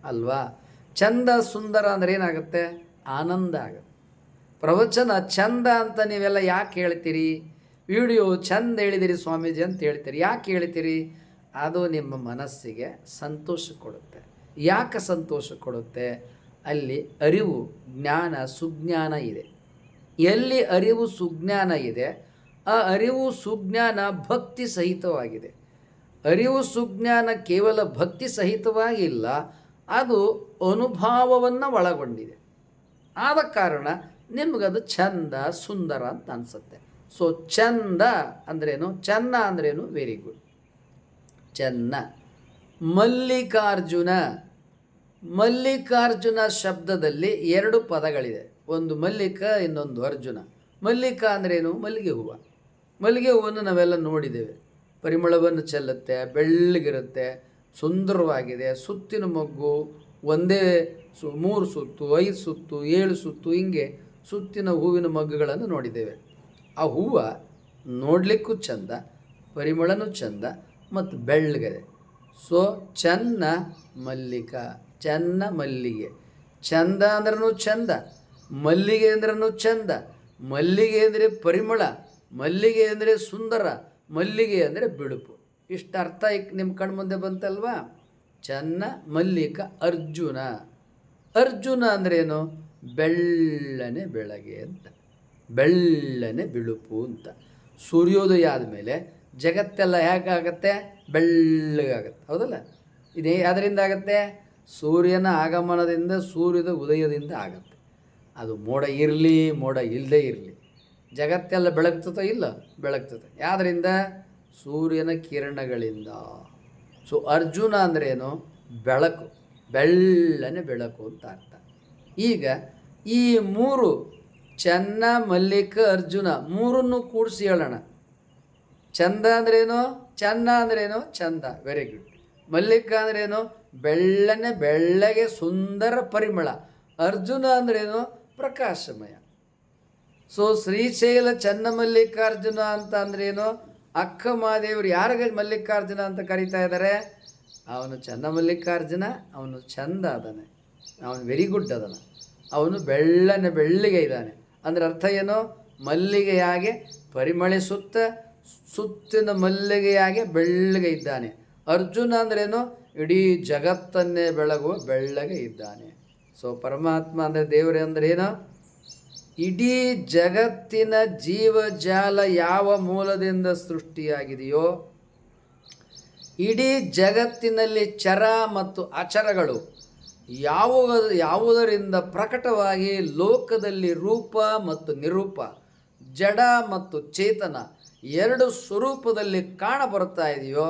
ಅಲ್ವಾ? ಚಂದ ಸುಂದರ ಅಂದರೆ ಏನಾಗುತ್ತೆ? ಆನಂದ ಆಗುತ್ತೆ. ಪ್ರವಚನ ಚಂದ ಅಂತ ನೀವೆಲ್ಲ ಯಾಕೆ ಹೇಳ್ತೀರಿ? ವಿಡಿಯೋ ಚಂದ ಹೇಳಿದಿರಿ ಸ್ವಾಮೀಜಿ ಅಂತ ಹೇಳ್ತೀರಿ. ಯಾಕೆ ಹೇಳ್ತೀರಿ? ಅದು ನಿಮ್ಮ ಮನಸ್ಸಿಗೆ ಸಂತೋಷ ಕೊಡುತ್ತೆ. ಯಾಕೆ ಸಂತೋಷ ಕೊಡುತ್ತೆ? ಅಲ್ಲಿ ಅರಿವು, ಜ್ಞಾನ, ಸುಜ್ಞಾನ ಇದೆ. ಎಲ್ಲಿ ಅರಿವು ಸುಜ್ಞಾನ ಇದೆ, ಆ ಅರಿವು ಸುಜ್ಞಾನ ಭಕ್ತಿ ಸಹಿತವಾಗಿದೆ. ಅರಿವು ಸುಜ್ಞಾನ ಕೇವಲ ಭಕ್ತಿ ಸಹಿತವಾಗಿಲ್ಲ, ಅದು ಅನುಭವವನ್ನು ಒಳಗೊಂಡಿದೆ. ಆದ ಕಾರಣ ನಿಮಗದು ಚಂದ ಸುಂದರ ಅಂತ ಅನಿಸುತ್ತೆ. ಸೊ ಚಂದ ಅಂದ್ರೇನು? ಚೆನ್ನ ಅಂದ್ರೇನು? ವೆರಿ ಗುಡ್, ಚೆನ್ನ. ಮಲ್ಲಿಕಾರ್ಜುನ, ಮಲ್ಲಿಕಾರ್ಜುನ ಶಬ್ದದಲ್ಲಿ ಎರಡು ಪದಗಳಿದೆ. ಒಂದು ಮಲ್ಲಿಕ, ಇನ್ನೊಂದು ಅರ್ಜುನ. ಮಲ್ಲಿಕ ಅಂದ್ರೇನು? ಮಲ್ಲಿಗೆ ಹೂವು. ಮಲ್ಲಿಗೆ ಹೂವನ್ನು ನಾವೆಲ್ಲ ನೋಡಿದ್ದೇವೆ. ಪರಿಮಳವನ್ನು ಚೆಲ್ಲುತ್ತೆ, ಬೆಳ್ಳಗಿರುತ್ತೆ, ಸುಂದರವಾಗಿದೆ. ಸುತ್ತಿನ ಮೊಗ್ಗು ಒಂದೇ 3 ಸುತ್ತು, 5 ಸುತ್ತು, 7 ಸುತ್ತು, ಹಿಂಗೆ ಸುತ್ತಿನ ಹೂವಿನ ಮಗ್ಗುಗಳನ್ನು ನೋಡಿದ್ದೇವೆ. ಆ ಹೂವು ನೋಡಲಿಕ್ಕೂ ಚಂದ, ಪರಿಮಳನೂ ಚಂದ ಮತ್ತು ಬೆಳ್ಳಗಿದೆ. ಸೊ ಚೆನ್ನ ಮಲ್ಲಿಕ, ಚೆನ್ನ ಮಲ್ಲಿಗೆ. ಚಂದ ಅಂದ್ರೂ ಚಂದ, ಮಲ್ಲಿಗೆ ಅಂದ್ರೂ ಚಂದ. ಮಲ್ಲಿಗೆ ಅಂದರೆ ಪರಿಮಳ, ಮಲ್ಲಿಗೆ ಅಂದರೆ ಸುಂದರ, ಮಲ್ಲಿಗೆ ಅಂದರೆ ಬಿಳುಪು. ಇಷ್ಟು ಅರ್ಥ ನಿಮ್ಮ ಕಣ್ಮುಂದೆ ಬಂತಲ್ವಾ? ಚೆನ್ನ ಮಲ್ಲಿಕ ಅರ್ಜುನ. ಅರ್ಜುನ ಅಂದ್ರೇನು? ಬೆಳ್ಳನೆ ಬೆಳಗ್ಗೆ ಅಂತ, ಬೆಳ್ಳನೆ ಬಿಳುಪು ಅಂತ. ಸೂರ್ಯೋದಯ ಆದಮೇಲೆ ಜಗತ್ತೆಲ್ಲ ಹೇಗಾಗತ್ತೆ? ಬೆಳ್ಳಗಾಗತ್ತೆ, ಹೌದಲ್ಲ? ಇದೇ ಅದರಿಂದ ಆಗತ್ತೆ? ಸೂರ್ಯನ ಆಗಮನದಿಂದ, ಸೂರ್ಯದ ಉದಯದಿಂದ ಆಗತ್ತೆ. ಅದು ಮೋಡ ಇರಲಿ, ಮೋಡ ಇಲ್ಲದೇ ಇರಲಿ, ಜಗತ್ತೆಲ್ಲ ಬೆಳಗ್ತದೋ ಇಲ್ಲ? ಬೆಳಗ್ತದೆ. ಯಾವುದರಿಂದ? ಸೂರ್ಯನ ಕಿರಣಗಳಿಂದ. ಸೊ ಅರ್ಜುನ ಅಂದ್ರೇನು? ಬೆಳಕು, ಬೆಳ್ಳನೆ ಬೆಳಕು ಅಂತ ಅರ್ಥ. ಈಗ ಈ 3 ಚೆನ್ನ ಮಲ್ಲಿಕ ಅರ್ಜುನ ಮೂರನ್ನು ಕೂಡಿಸಿ ಹೇಳೋಣ. ಚಂದ ಅಂದ್ರೇನು? ಚೆನ್ನ ಅಂದ್ರೇನು? ಚಂದ, ವೆರಿ ಗುಡ್. ಮಲ್ಲಿಕ ಅಂದ್ರೇನು? ಬೆಳ್ಳನೆ ಬೆಳ್ಳಗೆ ಸುಂದರ ಪರಿಮಳ. ಅರ್ಜುನ ಅಂದ್ರೇನು? ಪ್ರಕಾಶಮಯ. ಸೊ ಶ್ರೀಶೈಲ ಚನ್ನಮಲ್ಲಿಕಾರ್ಜುನ ಅಂತ ಅಂದ್ರೇನು? ಅಕ್ಕ ಮಹಾದೇವರು ಯಾರಿಗೆ ಮಲ್ಲಿಕಾರ್ಜುನ ಅಂತ ಕರೀತಾ ಇದ್ದಾರೆ? ಅವನು ಚನ್ನಮಲ್ಲಿಕಾರ್ಜುನ, ಅವನು ಚಂದ ಅದಾನೆ, ಅವನು ವೆರಿ ಗುಡ್ ಅದಾನ, ಅವನು ಬೆಳ್ಳನೆ ಬೆಳ್ಳಿಗೆ ಇದ್ದಾನೆ. ಅಂದರೆ ಅರ್ಥ ಏನು? ಮಲ್ಲಿಗೆಯಾಗೆ ಪರಿಮಳಿಸುತ್ತ, ಸುತ್ತಿನ ಮಲ್ಲಿಗೆಯಾಗೆ ಬೆಳ್ಳಗೆ ಇದ್ದಾನೆ. ಅರ್ಜುನ ಅಂದ್ರೇನು? ಇಡೀ ಜಗತ್ತನ್ನೇ ಬೆಳಗುವ ಬೆಳ್ಳಗೆ ಇದ್ದಾನೆ. ಸೊ ಪರಮಾತ್ಮ ಅಂದರೆ ದೇವರೇ ಅಂದ್ರೇನು? ಇಡೀ ಜಗತ್ತಿನ ಜೀವಜಾಲ ಯಾವ ಮೂಲದಿಂದ ಸೃಷ್ಟಿಯಾಗಿದೆಯೋ, ಇಡೀ ಜಗತ್ತಿನಲ್ಲಿ ಚರ ಮತ್ತು ಅಚರಗಳು ಯಾವುದರಿಂದ ಪ್ರಕಟವಾಗಿ ಲೋಕದಲ್ಲಿ ರೂಪ ಮತ್ತು ನಿರೂಪ, ಜಡ ಮತ್ತು ಚೇತನ ಎರಡು ಸ್ವರೂಪದಲ್ಲಿ ಕಾಣಬರ್ತಾ ಇದೆಯೋ,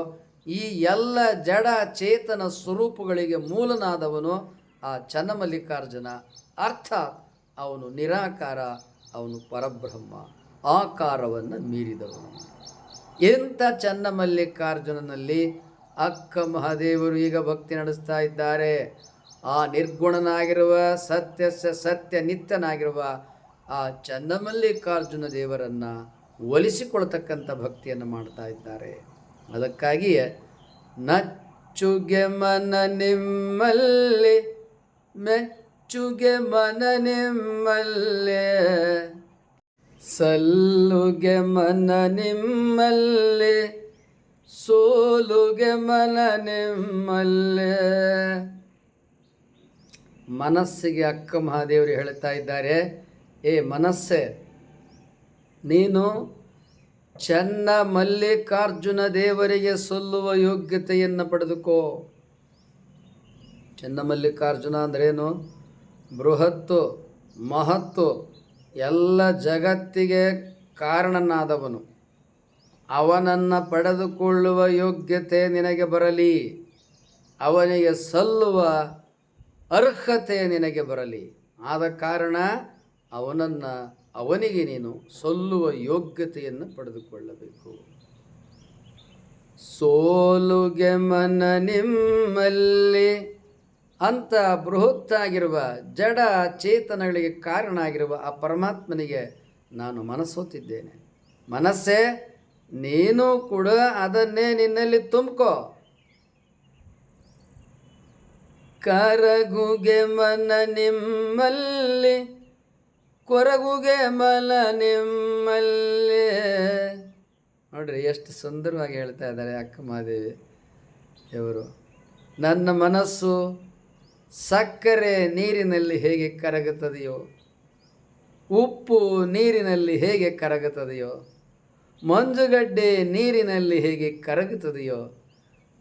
ಈ ಎಲ್ಲ ಜಡ ಚೇತನ ಸ್ವರೂಪಗಳಿಗೆ ಮೂಲನಾದವನು ಆ ಚನ್ನಮಲ್ಲಿಕಾರ್ಜುನ. ಅರ್ಥಾತ್ ಅವನು ನಿರಾಕಾರ, ಅವನು ಪರಬ್ರಹ್ಮ, ಆಕಾರವನ್ನು ಮೀರಿದವನು. ಎಂಥ ಚನ್ನಮಲ್ಲಿಕಾರ್ಜುನನಲ್ಲಿ ಅಕ್ಕ ಮಹಾದೇವರು ಈಗ ಭಕ್ತಿ ನಡೆಸ್ತಾ ಇದ್ದಾರೆ. ಆ ನಿರ್ಗುಣನಾಗಿರುವ, ಸತ್ಯ ನಿತ್ಯನಾಗಿರುವ ಆ ಚನ್ನಮಲ್ಲಿಕಾರ್ಜುನ ದೇವರನ್ನು ಒಲಿಸಿಕೊಳ್ತಕ್ಕಂಥ ಭಕ್ತಿಯನ್ನು ಮಾಡ್ತಾ ಇದ್ದಾರೆ. ಅದಕ್ಕಾಗಿಯೇ ನಚ್ಚುಗೆ ಮನ ನಿಮ್ಮಲ್ಲಿ, ಮೆಚ್ಚುಗೆ ಮನ ನಿಮ್ಮಲ್ಲೇ, ಸಲ್ಲುಗೆ ಮನ ನಿಮ್ಮಲ್ಲೇ, ಸೋಲುಗೆ ಮನ ನಿಮ್ಮಲ್ಲೇ. ಮನಸ್ಸಿಗೆ ಅಕ್ಕ ಮಹಾದೇವರು ಹೇಳ್ತಾ ಇದ್ದಾರೆ, ಏ ಮನಸ್ಸೇ, ನೀನು ಚನ್ನ ಮಲ್ಲಿಕಾರ್ಜುನ ದೇವರಿಗೆ ಸಲ್ಲುವ ಯೋಗ್ಯತೆಯನ್ನು ಪಡೆದುಕೋ. ಚನ್ನ ಮಲ್ಲಿಕಾರ್ಜುನ ಅಂದ್ರೇನು? ಬೃಹತ್ತು ಮಹತ್ತು ಎಲ್ಲ ಜಗತ್ತಿಗೆ ಕಾರಣನಾದವನು. ಅವನನ್ನು ಪಡೆದುಕೊಳ್ಳುವ ಯೋಗ್ಯತೆ ನಿನಗೆ ಬರಲಿ, ಅವನಿಗೆ ಸಲ್ಲುವ ಅರ್ಹತೆ ನಿನಗೆ ಬರಲಿ. ಆದ ಕಾರಣ ಅವನಿಗೆ ನೀನು ಸಲ್ಲುವ ಯೋಗ್ಯತೆಯನ್ನು ಪಡೆದುಕೊಳ್ಳಬೇಕು. ಸೋಲುಗೆ ಮನ ನಿಮ್ಮಲ್ಲಿ ಅಂತ ಬೃಹತ್ತಾಗಿರುವ ಜಡ ಚೇತನಗಳಿಗೆ ಕಾರಣ ಆಗಿರುವ ಆ ಪರಮಾತ್ಮನಿಗೆ ನಾನು ಮನಸ್ಸೋತಿದ್ದೇನೆ. ಮನಸ್ಸೇ, ನೀನು ಕೂಡ ಅದನ್ನೇ ನಿನ್ನಲ್ಲಿ ತುಂಬ್ಕೋ. ಕರಗುಗೆ ಮನ ನಿಮ್ಮಲ್ಲಿ, ಕೊರಗುಗೆ ಮನ ನಿಮ್ಮಲ್ಲಿ. ನೋಡ್ರಿ ಎಷ್ಟು ಸುಂದರವಾಗಿ ಹೇಳ್ತಾ ಇದ್ದಾರೆ ಅಕ್ಕ ಮಹಾದೇವಿ ಇವರು. ನನ್ನ ಮನಸ್ಸು ಸಕ್ಕರೆ ನೀರಿನಲ್ಲಿ ಹೇಗೆ ಕರಗುತ್ತದೆಯೋ, ಉಪ್ಪು ನೀರಿನಲ್ಲಿ ಹೇಗೆ ಕರಗುತ್ತದೆಯೋ, ಮಂಜುಗಡ್ಡೆ ನೀರಿನಲ್ಲಿ ಹೇಗೆ ಕರಗುತ್ತದೆಯೋ,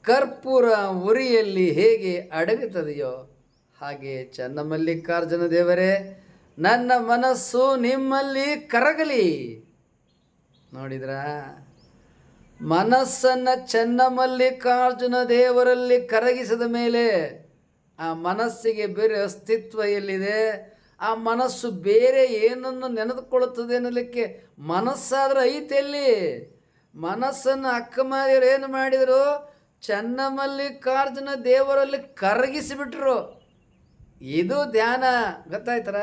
ಕರ್ಪೂರ ಉರಿಯಲ್ಲಿ ಹೇಗೆ ಅಡಗುತ್ತದೆಯೋ, ಹಾಗೆ ಚನ್ನಮಲ್ಲಿಕಾರ್ಜುನ ದೇವರೇ ನನ್ನ ಮನಸ್ಸು ನಿಮ್ಮಲ್ಲಿ ಕರಗಲಿ. ನೋಡಿದ್ರ, ಮನಸ್ಸನ್ನು ಚನ್ನಮಲ್ಲಿಕಾರ್ಜುನ ದೇವರಲ್ಲಿ ಕರಗಿಸಿದ ಮೇಲೆ ಆ ಮನಸ್ಸಿಗೆ ಬೇರೆ ಅಸ್ತಿತ್ವ ಎಲ್ಲಿದೆ? ಆ ಮನಸ್ಸು ಬೇರೆ ಏನನ್ನು ನೆನೆದುಕೊಳ್ಳುತ್ತದೆ ಅನ್ನಲಿಕ್ಕೆ ಮನಸ್ಸಾದ್ರೆ ಐತೆಲ್ಲಿ? ಮನಸ್ಸನ್ನು ಅಕ್ಕಮಾರಿಯವರು ಏನು ಮಾಡಿದರು? ಚನ್ನಮಲ್ಲಿಕಾರ್ಜುನ ದೇವರಲ್ಲಿ ಕರಗಿಸಿಬಿಟ್ರು. ಇದು ಧ್ಯಾನ, ಗೊತ್ತಾಯ್ತರ?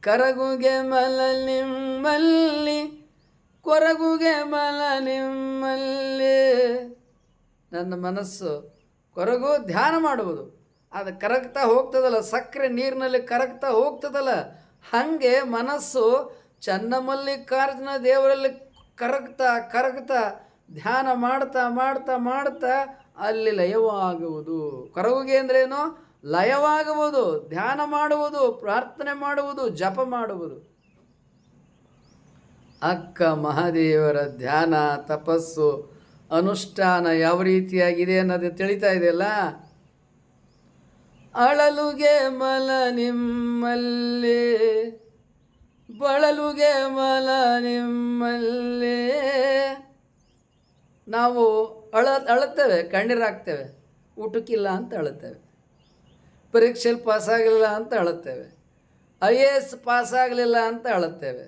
ಕರಗುಗೆ ಮಲ ನಿಮ್ಮಲ್ಲಿ, ಕೊರಗುಗೆ ಮಲ ನಿಮ್ಮಲ್ಲಿ. ನನ್ನ ಮನಸ್ಸು ಕೊರಗು ಧ್ಯಾನ ಮಾಡುವುದು, ಅದು ಕರಗ್ತಾ ಹೋಗ್ತದಲ್ಲ, ಸಕ್ಕರೆ ನೀರಿನಲ್ಲಿ ಕರಗ್ತಾ ಹೋಗ್ತದಲ್ಲ, ಹಾಗೆ ಮನಸ್ಸು ಚನ್ನಮಲ್ಲಿಕಾರ್ಜುನ ದೇವರಲ್ಲಿ ಕರಗ್ತಾ ಧ್ಯಾನ ಮಾಡ್ತಾ ಮಾಡ್ತಾ ಮಾಡ್ತಾ ಅಲ್ಲಿ ಲಯವಾಗುವುದು. ಕರಗುಗೆ ಅಂದ್ರೇನು? ಲಯವಾಗುವುದು, ಧ್ಯಾನ ಮಾಡುವುದು, ಪ್ರಾರ್ಥನೆ ಮಾಡುವುದು, ಜಪ ಮಾಡುವುದು. ಅಕ್ಕ ಮಹಾದೇವರ ಧ್ಯಾನ, ತಪಸ್ಸು, ಅನುಷ್ಠಾನ ಯಾವ ರೀತಿಯಾಗಿದೆ ಅನ್ನೋದು ತಿಳಿತಾ ಇದೆಯಲ್ಲ. ಅಳಲುಗೆ ಮಲ ನಿಮ್ಮಲ್ಲಿ, ಬಳಲುಗೆ ಮಲ ನಿಮ್ಮಲ್ಲಿ. ನಾವು ಅಳುತ್ತೇವೆ, ಕಣ್ಣೀರಾಗ್ತೇವೆ, ಊಟಕ್ಕಿಲ್ಲ ಅಂತ ಅಳುತ್ತೇವೆ, ಪರೀಕ್ಷೆಯಲ್ಲಿ ಪಾಸಾಗಲಿಲ್ಲ ಅಂತ ಅಳುತ್ತೇವೆ, IAS ಪಾಸಾಗಲಿಲ್ಲ ಅಂತ ಅಳುತ್ತೇವೆ,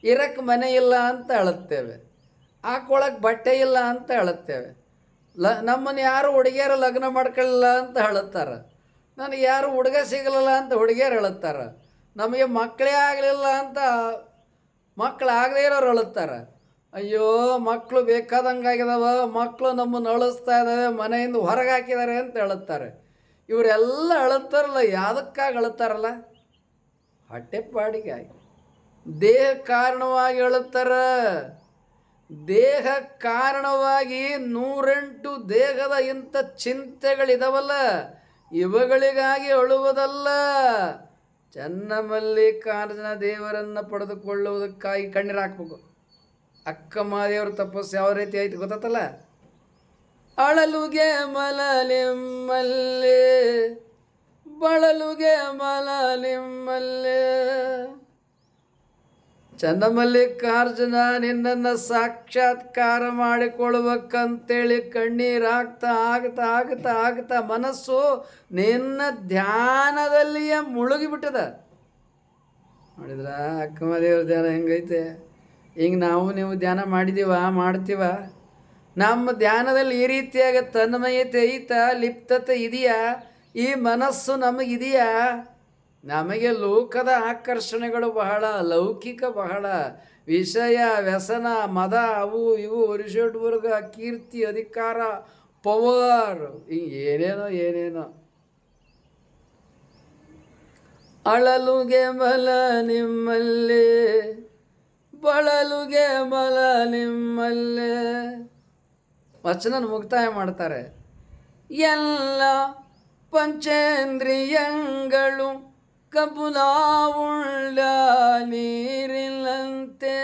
ಇರಕ್ಕೆ ಮನೆ ಇಲ್ಲ ಅಂತ ಅಳುತ್ತೇವೆ, ಹಾಕೊಳ್ಳೋಕೆ ಬಟ್ಟೆ ಇಲ್ಲ ಅಂತ ಅಳುತ್ತೇವೆ, ನಮ್ಮನ್ನು ಯಾರು ಹುಡುಗಿಯರು ಲಗ್ನ ಮಾಡ್ಕೊಳ್ಳಿಲ್ಲ ಅಂತ ಅಳುತ್ತಾರೆ, ನನಗೆ ಯಾರು ಹುಡುಗ ಸಿಗಲಿಲ್ಲ ಅಂತ ಹುಡುಗಿಯರು ಅಳುತ್ತಾರೆ, ನಮಗೆ ಮಕ್ಕಳೇ ಆಗಲಿಲ್ಲ ಅಂತ ಮಕ್ಕಳು ಆಗದೇ ಇರೋರು ಅಳುತ್ತಾರೆ. ಅಯ್ಯೋ ಮಕ್ಕಳು ಬೇಕಾದಂಗಾಗಿದಾವ, ಮಕ್ಕಳು ನಮ್ಮನ್ನು ಅಳಿಸ್ತಾ ಇದ್ದಾವೆ, ಮನೆಯಿಂದ ಹೊರಗೆ ಹಾಕಿದ್ದಾರೆ ಅಂತ ಅಳುತ್ತಾರೆ. ಇವರೆಲ್ಲ ಅಳುತ್ತಾರಲ್ಲ, ಯಾವುದಕ್ಕಾಗಿ ಅಳುತ್ತಾರಲ್ಲ? ಹೊಟ್ಟೆಪಾಡಿಗಾಗಿ, ದೇಹ ಕಾರಣವಾಗಿ ಅಳುತ್ತಾರ. ದೇಹ ಕಾರಣವಾಗಿ 108 ದೇಹದ ಇಂಥ ಚಿಂತೆಗಳಿದಾವಲ್ಲ, ಇವುಗಳಿಗಾಗಿ ಅಳುವುದಲ್ಲ. ಚನ್ನಮಲ್ಲಿಕಾರ್ಜುನ ದೇವರನ್ನು ಪಡೆದುಕೊಳ್ಳುವುದಕ್ಕಾಗಿ ಕಣ್ಣೀರು ಹಾಕ್ಬೇಕು. ಅಕ್ಕ ಮಹಾದೇವ್ರ ತಪಸ್ಸು ಯಾವ ರೀತಿ ಆಯ್ತು ಗೊತ್ತಲ್ಲ? ಅಳಲುಗೆ ಮಲ ನಿಮ್ಮಲ್ಲಿ, ಬಳಲುಗೆ ಮಲ ನಿಮ್ಮಲ್ಲಿ. ಚನ್ನಮಲ್ಲಿಕಾರ್ಜುನ ನಿನ್ನನ್ನು ಸಾಕ್ಷಾತ್ಕಾರ ಮಾಡಿಕೊಳ್ಳಬೇಕಂತೇಳಿ ಕಣ್ಣೀರಾಗ್ತಾ ಆಗ್ತಾ ಆಗ್ತಾ ಆಗ್ತಾ ಮನಸ್ಸು ನಿನ್ನ ಧ್ಯಾನದಲ್ಲಿಯೇ ಮುಳುಗಿಬಿಟ್ಟದ. ನೋಡಿದ್ರ ಅಕ್ಕಮದೇವ್ರ ಧ್ಯಾನ ಹೆಂಗೈತೆ? ಹಿಂಗೆ ನಾವು ನೀವು ಧ್ಯಾನ ಮಾಡ್ತೀವ. ನಮ್ಮ ಧ್ಯಾನದಲ್ಲಿ ಈ ರೀತಿಯಾಗ ತನ್ಮಯತೆ ಐತಾ, ಲಿಪ್ತತೆ ಇದೆಯಾ? ಈ ಮನಸ್ಸು ನಮಗಿದೆಯಾ? ನಮಗೆ ಲೋಕದ ಆಕರ್ಷಣೆಗಳು ಬಹಳ, ಲೌಕಿಕ ಬಹಳ, ವಿಷಯ ವ್ಯಸನ ಮದ ಅವು ಇವು ವರ್ಷೋಟ್ವರ್ಗ ಕೀರ್ತಿ ಅಧಿಕಾರ ಪವರ್ ಹಿಂಗೆ ಏನೇನೋ. ಅಳಲುಗೆ ಮಲ ನಿಮ್ಮಲ್ಲಿ, ಬಳಲುಗೆ ಮಲ ನಿಮ್ಮಲ್ಲೇ. ವಚನ ಮುಕ್ತಾಯ ಮಾಡ್ತಾರೆ. ಎಲ್ಲ ಪಂಚೇಂದ್ರಿಯಗಳು ಕಬುಲಾವುಳ್ಳ ನೀರಿನಂತೆ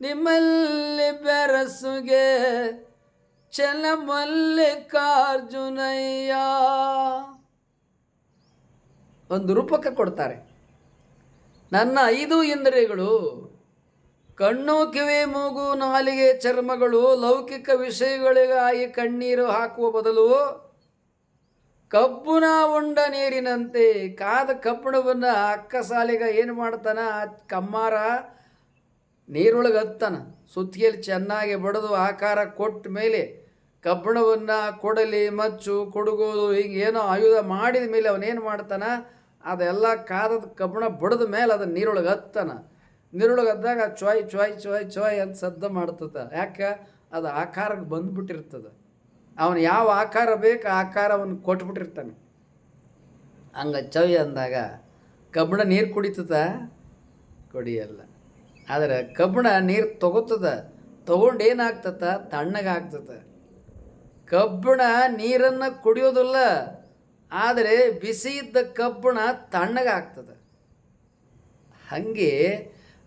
ನಿಮ್ಮಲ್ಲಿ ಬೆರಸುಗೆ ಚನ್ನಮಲ್ಲಿಕಾರ್ಜುನಯ್ಯ. ಒಂದು ರೂಪಕ ಕೊಡ್ತಾರೆ. ನನ್ನ 5 ಇಂದ್ರಿಯಗಳು ಕಣ್ಣು, ಕಿವಿ, ಮೂಗು, ನಾಲಿಗೆ, ಚರ್ಮಗಳು ಲೌಕಿಕ ವಿಷಯಗಳಿಗಾಗಿ ಕಣ್ಣೀರು ಹಾಕುವ ಬದಲು ಕಬ್ಬುನ ಉಂಡ ನೀರಿನಂತೆ ಕಾದ ಕಬ್ಬಣವನ್ನು ಅಕ್ಕ ಸಾಲಿಗ ಏನು ಮಾಡ್ತಾನ, ಕಮ್ಮಾರ ನೀರೊಳಗೆ ಹತ್ತಾನ, ಸುತ್ತಿಗೆಯಲ್ಲಿ ಚೆನ್ನಾಗಿ ಬಡಿದು ಆಕಾರ ಕೊಟ್ಟ ಮೇಲೆ ಕಬ್ಬಣವನ್ನು ಕೊಡಲಿ, ಮಚ್ಚು, ಕೊಡುಗೋದು ಹಿಂಗೆ ಏನೋ ಆಯುಧ ಮಾಡಿದ ಮೇಲೆ ಅವನೇನು ಮಾಡ್ತಾನ, ಅದೆಲ್ಲ ಕಾದದ ಕಬ್ಬಣ ಬಡಿದ ಮೇಲೆ ಅದನ್ನು ನೀರೊಳಗೆ ಹತ್ತಾನ. ನೀರೊಳಗೆ ಹದ್ದಾಗ ಚ್ವಾಯ್ ಚ್ವಾಯ್ ಚ್ವಾಯ್ ಚ್ವಾಯ್ ಅಂತ ಶಬ್ದ ಮಾಡ್ತದ. ಯಾಕೆ? ಅದು ಆಕಾರಕ್ಕೆ ಬಂದ್ಬಿಟ್ಟಿರ್ತದೆ. ಅವನು ಯಾವ ಆಕಾರ ಬೇಕು ಆ ಆಕಾರವನ್ನು ಕೊಟ್ಬಿಟ್ಟಿರ್ತಾನೆ. ಹಂಗೆ ಚವಿ ಅಂದಾಗ ಕಬ್ಬಣ ನೀರು ಕುಡಿತದ? ಕುಡಿಯಲ್ಲ. ಆದರೆ ಕಬ್ಬಣ ನೀರು ತೊಗೋತದ, ತೊಗೊಂಡು ಏನಾಗ್ತದ? ತಣ್ಣಗಾಗ್ತದ. ಕಬ್ಬಣ ನೀರನ್ನು ಕುಡಿಯೋದಿಲ್ಲ, ಆದರೆ ಬಿಸಿ ಇದ್ದ ಕಬ್ಬಣ ತಣ್ಣಗಾಗ್ತದೆ. ಹಾಗೆ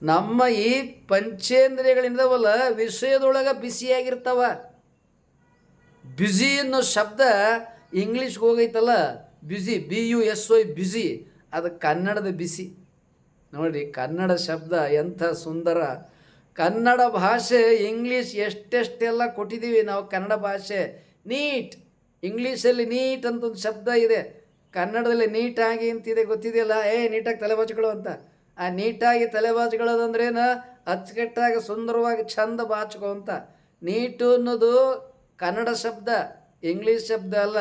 ನಮ್ಮ ಈ ಪಂಚೇಂದ್ರಿಯಗಳಿಂದವಲ್ಲ ವಿಷಯದೊಳಗೆ ಬಿಸಿಯಾಗಿರ್ತಾವ. ಬ್ಯುಸಿ ಅನ್ನೋ ಶಬ್ದ ಇಂಗ್ಲೀಷ್ಗೆ ಹೋಗೈತಲ್ಲ, ಬ್ಯುಸಿ, BUSY ಬ್ಯುಸಿ, ಅದು ಕನ್ನಡದ ಬಿಸಿ. ನೋಡಿ, ಕನ್ನಡ ಶಬ್ದ ಎಂಥ ಸುಂದರ. ಕನ್ನಡ ಭಾಷೆ ಇಂಗ್ಲೀಷ್ ಎಷ್ಟೆಷ್ಟೆಲ್ಲ ಕೊಟ್ಟಿದ್ದೀವಿ ನಾವು. ಕನ್ನಡ ಭಾಷೆ ನೀಟ್, ಇಂಗ್ಲೀಷಲ್ಲಿ ನೀಟ್ ಅಂತ ಒಂದು ಶಬ್ದ ಇದೆ, ಕನ್ನಡದಲ್ಲಿ ನೀಟಾಗಿ ಅಂತಿದೆ, ಗೊತ್ತಿದೆಯಲ್ಲ? ನೀಟಾಗಿ ತಲೆ ಬಾಚ್ಕೊಳ್ಳೋ ಅಂತ. ಆ ನೀಟಾಗಿ ತಲೆ ಬಾಚ್ಕೊಳ್ಳೋದಂದ್ರೇನು? ಅಚ್ಚುಕಟ್ಟಾಗಿ ಸುಂದರವಾಗಿ ಚಂದ ಬಾಚ್ಕೋ ಅಂತ. ನೀಟು ಅನ್ನೋದು ಕನ್ನಡ ಶಬ್ದ, ಇಂಗ್ಲೀಷ್ ಶಬ್ದ ಅಲ್ಲ.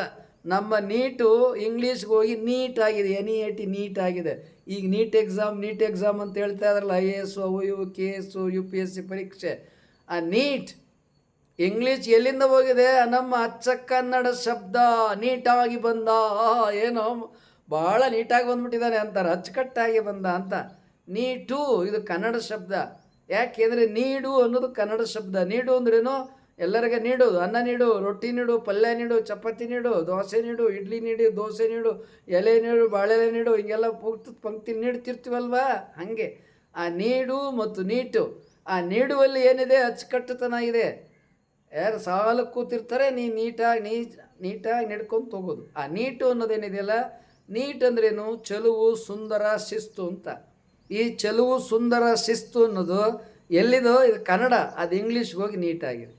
ನಮ್ಮ ನೀಟು ಇಂಗ್ಲೀಷ್ಗೆ ಹೋಗಿ ನೀಟಾಗಿದೆ, NEAT ನೀಟಾಗಿದೆ. ಈಗ ನೀಟ್ ಎಕ್ಸಾಮ್ ಅಂತ ಹೇಳ್ತಾ ಇದ್ರಲ್ಲ, IAS, ಅವು ಇವು, KS, UPSC ಪರೀಕ್ಷೆ. ಆ ನೀಟ್ ಇಂಗ್ಲೀಷ್ ಎಲ್ಲಿಂದ ಹೋಗಿದೆ? ನಮ್ಮ ಅಚ್ಚ ಕನ್ನಡ ಶಬ್ದ ನೀಟಾಗಿ ಬಂದ. ಏನೋ ಭಾಳ ನೀಟಾಗಿ ಬಂದ್ಬಿಟ್ಟಿದ್ದಾನೆ ಅಂತಾರೆ, ಅಚ್ಚುಕಟ್ಟಾಗಿ ಬಂದ ಅಂತ. ನೀಟು ಇದು ಕನ್ನಡ ಶಬ್ದ. ಯಾಕೆಂದರೆ ನೀಡು ಅನ್ನೋದು ಕನ್ನಡ ಶಬ್ದ. ನೀಡು ಅಂದ್ರೇನು? ಎಲ್ಲರಿಗೆ ನೀಡು, ಅನ್ನ ನೀಡು, ರೊಟ್ಟಿ ನೀಡು, ಪಲ್ಯ ನೀಡು, ಚಪಾತಿ ನೀಡು, ದೋಸೆ ನೀಡು, ಇಡ್ಲಿ ನೀಡು, ದೋಸೆ ನೀಡು, ಎಲೆ ನೀಡು, ಬಾಳೆಲೆ ನೀಡು, ಹಿಂಗೆಲ್ಲ ಪಂಕ್ತಿ ನೀಡ್ತಿರ್ತೀವಲ್ವಾ? ಹಾಗೆ ಆ ನೀಡು ಮತ್ತು ನೀಟು, ಆ ನೀಡುವಲ್ಲಿ ಏನಿದೆ? ಅಚ್ಚುಕಟ್ಟುತನ ಇದೆ. ಯಾರು ಸಾಲಕ್ಕೆ ಕೂತಿರ್ತಾರೆ, ನೀಟಾಗಿ ನಡ್ಕೊಂಡು ಹೋಗೋದು. ಆ ನೀಟು ಅನ್ನೋದೇನಿದೆಯಲ್ಲ, ನೀಟ್ ಅಂದ್ರೇನು? ಚೆಲುವು, ಸುಂದರ, ಶಿಸ್ತು ಅಂತ. ಈ ಚೆಲುವು, ಸುಂದರ, ಶಿಸ್ತು ಅನ್ನೋದು ಎಲ್ಲಿದೋ? ಇದು ಕನ್ನಡ, ಅದು ಇಂಗ್ಲೀಷ್ಗೆ ಹೋಗಿ ನೀಟಾಗಿದೆ.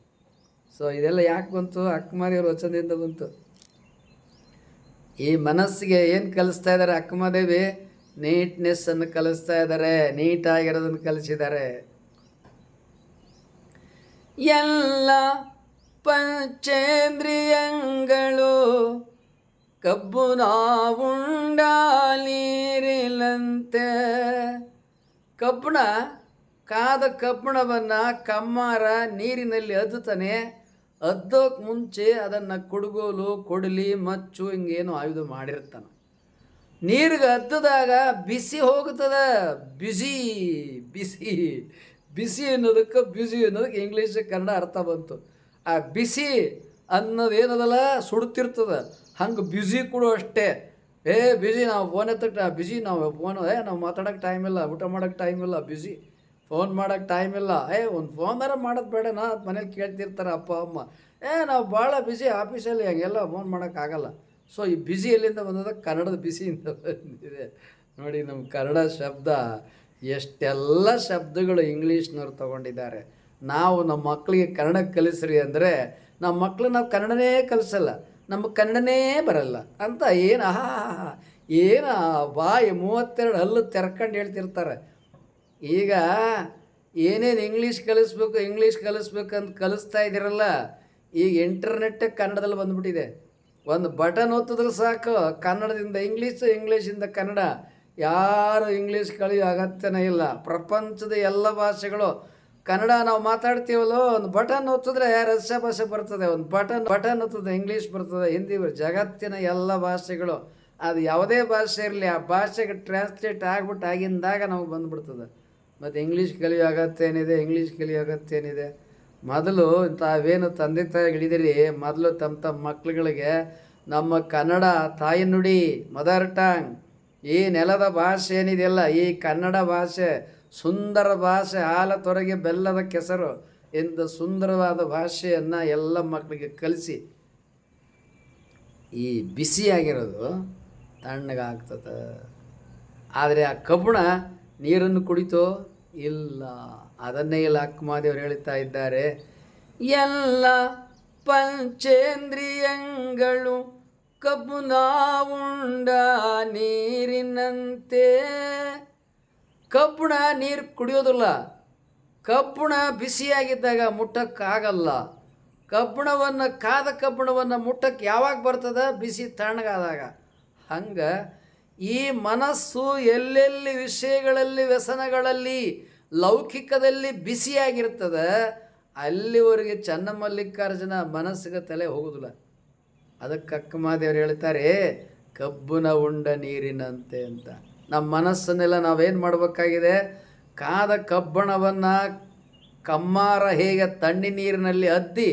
ಸೊ ಇದೆಲ್ಲ ಯಾಕೆ ಬಂತು? ಅಕ್ಕಮಹಾದೇವ್ರ ವಚನದಿಂದ ಬಂತು. ಈ ಮನಸ್ಸಿಗೆ ಏನು ಕಲಿಸ್ತಾ ಇದ್ದಾರೆ ಅಕ್ಕಮಹಾದೇವಿ? ನೀಟ್ನೆಸ್ಸನ್ನು ಕಲಿಸ್ತಾ ಇದ್ದಾರೆ, ನೀಟಾಗಿರೋದನ್ನು ಕಲಿಸಿದ್ದಾರೆ. ಎಲ್ಲ ಪಂಚೇಂದ್ರಿಯಗಳು ಕಬ್ಬು ನಾವುಂಡ ನೀರಿನಂತೆ. ಕಬ್ಬಣ, ಕಾದ ಕಬ್ಬಣವನ್ನು ಕಮ್ಮಾರ ನೀರಿನಲ್ಲಿ ಅದ್ದುತ್ತಾನೆ. ಅದ್ದೋಕ್ಕೆ ಮುಂಚೆ ಅದನ್ನು ಕುಡುಗೋಲು, ಕೊಡಲಿ, ಮಚ್ಚು ಹಿಂಗೇನು ಆಯುಧ ಮಾಡಿರ್ತಾನೆ. ನೀರಿಗೆ ಅದ್ದಿದಾಗ ಬಿಸಿ ಹೋಗ್ತದೆ. ಬಿಸಿ ಬಿಸಿ ಬಿಸಿ ಅನ್ನೋದಕ್ಕೆ ಬ್ಯುಸಿ ಅನ್ನೋದಕ್ಕೆ ಇಂಗ್ಲೀಷ್ ಕನ್ನಡ ಅರ್ಥ ಬಂತು. ಆ ಬಿಸಿ ಅನ್ನೋದೇನದಲ್ಲ ಸುಡ್ತಿರ್ತದೆ, ಹಂಗೆ ಬ್ಯುಸಿ ಕೂಡ ಅಷ್ಟೇ. ಬ್ಯುಸಿ, ನಾವು ಫೋನ್ ಎತ್ತಕ್ಕೆ ಬ್ಯುಸಿ, ನಾವು ಮಾತಾಡೋಕ್ಕೆ ಟೈಮ್ ಇಲ್ಲ, ಊಟ ಮಾಡೋಕ್ಕೆ ಟೈಮ್ ಇಲ್ಲ, ಬ್ಯುಸಿ, ಫೋನ್ ಮಾಡೋಕ್ಕೆ ಟೈಮ್ ಇಲ್ಲ. ಒಂದು ಫೋನಾರ ಮಾಡೋದು ಬೇಡನಾ ಅಂತ ಮನೇಲಿ ಕೇಳ್ತಿರ್ತಾರೆ ಅಪ್ಪ ಅಮ್ಮ. ನಾವು ಭಾಳ ಬ್ಯುಸಿ ಆಫೀಸಲ್ಲಿ, ಹಂಗೆಲ್ಲ ಫೋನ್ ಮಾಡೋಕ್ಕಾಗಲ್ಲ. ಸೊ ಈ ಬ್ಯುಸಿ ಎಲ್ಲಿಂದ ಬಂದದ? ಕನ್ನಡದ ಬಿಸಿಯಿಂದ ಬಂದಿದೆ. ನೋಡಿ, ನಮ್ಮ ಕನ್ನಡ ಶಬ್ದ ಎಷ್ಟೆಲ್ಲ ಶಬ್ದಗಳು ಇಂಗ್ಲೀಷ್ನವ್ರು ತೊಗೊಂಡಿದ್ದಾರೆ. ನಾವು ನಮ್ಮ ಮಕ್ಕಳಿಗೆ ಕನ್ನಡ ಕಲಿಸ್ರಿ ಅಂದರೆ ನಮ್ಮ ಮಕ್ಕಳು ನಾವು ಕನ್ನಡನೇ ಕಲಿಸಲ್ಲ, ನಮಗೆ ಕನ್ನಡನೇ ಬರಲ್ಲ ಅಂತ ಏನು ಬಾಯಿ 32 ಹಲ್ಲು ತೆರ್ಕೊಂಡು ಹೇಳ್ತಿರ್ತಾರೆ. ಈಗ ಏನೇನು ಇಂಗ್ಲೀಷ್ ಕಲಿಸ್ಬೇಕಂತ ಕಲಿಸ್ತಾ ಇದ್ದೀರಲ್ಲ, ಈಗ ಇಂಟರ್ನೆಟ್ ಕನ್ನಡದಲ್ಲಿ ಬಂದ್ಬಿಟ್ಟಿದೆ. ಒಂದು ಬಟನ್ ಒತ್ತಿದ್ರೆ ಸಾಕು, ಕನ್ನಡದಿಂದ ಇಂಗ್ಲೀಷಿಂದ ಕನ್ನಡ. ಯಾರು ಇಂಗ್ಲೀಷ್ ಕಲಿಯೋ ಅಗತ್ಯನೇ ಇಲ್ಲ. ಪ್ರಪಂಚದ ಎಲ್ಲ ಭಾಷೆಗಳು ಕನ್ನಡ ನಾವು ಮಾತಾಡ್ತೀವಲ್ಲ, ಒಂದು ಬಟನ್ ಒತ್ತಿದ್ರೆ ರಷ್ಯಾ ಭಾಷೆ ಬರ್ತದೆ, ಒಂದು ಬಟನ್ ಒತ್ತಿದ್ರೆ ಇಂಗ್ಲೀಷ್ ಬರ್ತದೆ, ಹಿಂದಿ. ಜಗತ್ತಿನ ಎಲ್ಲ ಭಾಷೆಗಳು, ಅದು ಯಾವುದೇ ಭಾಷೆ ಇರಲಿ, ಆ ಭಾಷೆಗೆ ಟ್ರಾನ್ಸ್ಲೇಟ್ ಆಗಿಂದಾಗ ನಮಗೆ ಬಂದುಬಿಡ್ತದೆ. ಮತ್ತು ಇಂಗ್ಲೀಷ್ ಕಲಿಯೋ ಅಗತ್ಯ ಏನಿದೆ? ಮೊದಲು ತಾವೇನು ತಂದೆ ತಾಯಿ ಹಿಡಿದಿರಿ, ಮೊದಲು ತಮ್ಮ ಮಕ್ಕಳುಗಳಿಗೆ ನಮ್ಮ ಕನ್ನಡ ತಾಯಿ ನುಡಿ, ಮದರ್ ಟಂಗ್, ಈ ನೆಲದ ಭಾಷೆ ಏನಿದೆಯಲ್ಲ, ಈ ಕನ್ನಡ ಭಾಷೆ ಸುಂದರ ಭಾಷೆ, ಹಾಲ ತೊರೆಗೆ ಬೆಲ್ಲದ ಕೆಸರು ಇಂಥ ಸುಂದರವಾದ ಭಾಷೆಯನ್ನು ಎಲ್ಲ ಮಕ್ಕಳಿಗೆ ಕಲಿಸಿ, ಈ ಬಿಸಿಯಾಗಿರೋದು ತಣ್ಣಗಾಗ್ತದೆ. ಆದರೆ ಆ ಕಬ್ಬಣ ನೀರನ್ನು ಕುಡಿತೋ? ಇಲ್ಲ. ಅದನ್ನೇ ಇಲ್ಲಿ ಅಕ್ಕಮಹಾದೇವರು ಹೇಳ್ತಾ ಇದ್ದಾರೆ, ಎಲ್ಲ ಪಂಚೇಂದ್ರಿಯಗಳು ಕಬ್ಬುನ ಉಂಡ ನೀರಿನಂತೆ. ಕಬ್ಬುಣ ನೀರು ಕುಡಿಯೋದಿಲ್ಲ. ಕಬ್ಬುಣ ಬಿಸಿಯಾಗಿದ್ದಾಗ ಮುಟ್ಟಕ್ಕಾಗಲ್ಲ. ಕಾದ ಕಬ್ಬುಣವನ್ನು ಮುಟ್ಟಕ್ಕೆ ಯಾವಾಗ ಬರ್ತದ? ಬಿಸಿ ತಣ್ಣಗಾದಾಗ. ಹಂಗೆ ಈ ಮನಸ್ಸು ಎಲ್ಲೆಲ್ಲಿ ವಿಷಯಗಳಲ್ಲಿ, ವ್ಯಸನಗಳಲ್ಲಿ, ಲೌಕಿಕದಲ್ಲಿ ಬಿಸಿಯಾಗಿರ್ತದೆ, ಅಲ್ಲಿವರೆಗೆ ಚನ್ನಮಲ್ಲಿಕಾರ್ಜುನ ಮನಸ್ಸಿಗೆ ತಲೆ ಹೋಗೋದಿಲ್ಲ. ಅದಕ್ಕೆ ಅಕ್ಕಮಹಾದೇವರು ಹೇಳ್ತಾರೆ, ಕಬ್ಬುನ ಉಂಡ ನೀರಿನಂತೆ ಅಂತ. ನಮ್ಮ ಮನಸ್ಸನ್ನೆಲ್ಲ ನಾವೇನು ಮಾಡಬೇಕಾಗಿದೆ? ಕಾದ ಕಬ್ಬಣವನ್ನು ಕಮ್ಮಾರ ಹೇಗೆ ತಣ್ಣಿ ನೀರಿನಲ್ಲಿ ಅದ್ದಿ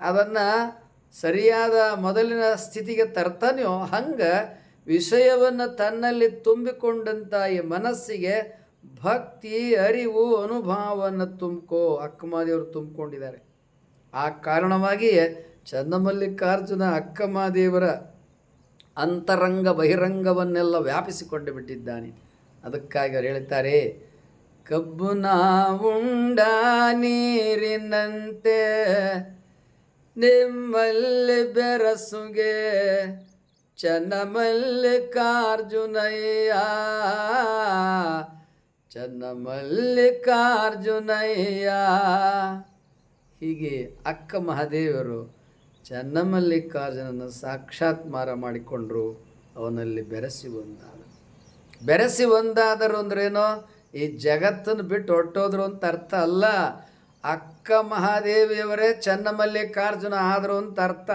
ಅದನ್ನು ಸರಿಯಾದ ಮೊದಲಿನ ಸ್ಥಿತಿಗೆ ತರ್ತಾನೆಯೋ, ಹಂಗೆ ವಿಷಯವನ್ನು ತನ್ನಲ್ಲಿ ತುಂಬಿಕೊಂಡಂಥ ಈ ಮನಸ್ಸಿಗೆ ಭಕ್ತಿ, ಅರಿವು, ಅನುಭವವನ್ನು ತುಂಬ್ಕೋ ಅಕ್ಕಮಹಾದೇವರು ತುಂಬಿಕೊಂಡಿದ್ದಾರೆ. ಆ ಕಾರಣವಾಗಿಯೇ ಚನ್ನಮಲ್ಲಿಕಾರ್ಜುನ ಅಕ್ಕಮಹಾದೇವರ ಅಂತರಂಗ ಬಹಿರಂಗವನ್ನೆಲ್ಲ ವ್ಯಾಪಿಸಿಕೊಂಡು ಬಿಟ್ಟಿದ್ದಾನೆ. ಅದಕ್ಕಾಗಿ ಅವರು ಹೇಳ್ತಾರೆ, ಕಬ್ಬುನ ಉಂಡ ನೀರಿನಂತೆ ನಿಮ್ಮಲ್ಲಿ ಬೆರಸುಗೆ ಚನ್ನಮಲ್ಲಿಕಾರ್ಜುನಯ್ಯ, ಚನ್ನಮಲ್ಲಿಕಾರ್ಜುನಯ್ಯ. ಹೀಗೆ ಅಕ್ಕಮಹಾದೇವರು ಚನ್ನಮಲ್ಲಿಕಾರ್ಜುನನ ಸಾಕ್ಷಾತ್ಕಾರ ಮಾಡಿಕೊಂಡ್ರು. ಅವನಲ್ಲಿ ಬೆರೆಸಿ ಒಂದಾದರು ಅಂದ್ರೇನೋ ಈ ಜಗತ್ತನ್ನು ಬಿಟ್ಟು ಹೊರಟೋದ್ರು ಅಂತ ಅರ್ಥ ಅಲ್ಲ. ಅಕ್ಕ ಮಹಾದೇವಿಯವರೇ ಚನ್ನಮಲ್ಲಿಕಾರ್ಜುನ ಆದರು ಅಂತ ಅರ್ಥ.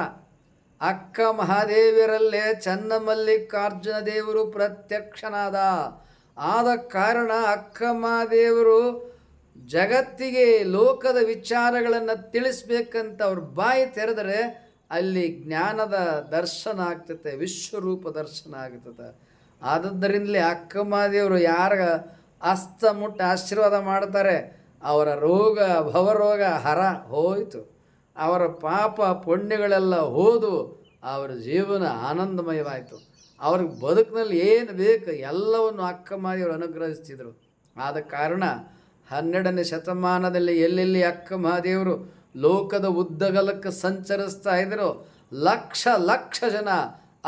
ಅಕ್ಕ ಮಹಾದೇವಿಯರಲ್ಲೇ ಚನ್ನಮಲ್ಲಿಕಾರ್ಜುನ ದೇವರು ಪ್ರತ್ಯಕ್ಷನಾದ. ಆದ ಕಾರಣ ಅಕ್ಕ ಮಹಾದೇವರು ಜಗತ್ತಿಗೆ ಲೋಕದ ವಿಚಾರಗಳನ್ನು ತಿಳಿಸ್ಬೇಕಂತ ಅವ್ರ ಬಾಯಿ ತೆರೆದರೆ ಅಲ್ಲಿ ಜ್ಞಾನದ ದರ್ಶನ ಆಗ್ತದೆ, ವಿಶ್ವರೂಪ ದರ್ಶನ ಆಗ್ತದೆ. ಆದದ್ದರಿಂದಲೇ ಅಕ್ಕ ಮಹಾದೇವರು ಯಾರ ಹಸ್ತ ಮುಟ್ಟ ಆಶೀರ್ವಾದ ಮಾಡ್ತಾರೆ, ಅವರ ರೋಗ ಭವರೋಗ ಹರ ಹೋಯಿತು, ಅವರ ಪಾಪ ಪುಣ್ಯಗಳೆಲ್ಲ ಹೋದು ಅವರ ಜೀವನ ಆನಂದಮಯವಾಯಿತು. ಅವ್ರಿಗೆ ಬದುಕಿನಲ್ಲಿ ಏನು ಬೇಕು ಎಲ್ಲವನ್ನು ಅಕ್ಕ ಮಹಾದೇವರು ಅನುಗ್ರಹಿಸ್ತಿದ್ರು. ಆದ ಕಾರಣ 12ನೇ ಶತಮಾನದಲ್ಲಿ ಎಲ್ಲೆಲ್ಲಿ ಅಕ್ಕ ಮಹಾದೇವರು ಲೋಕದ ಉದ್ದಗಲಕ್ಕೆ ಸಂಚರಿಸ್ತಾ ಇದ್ದರು, ಲಕ್ಷ ಲಕ್ಷ ಜನ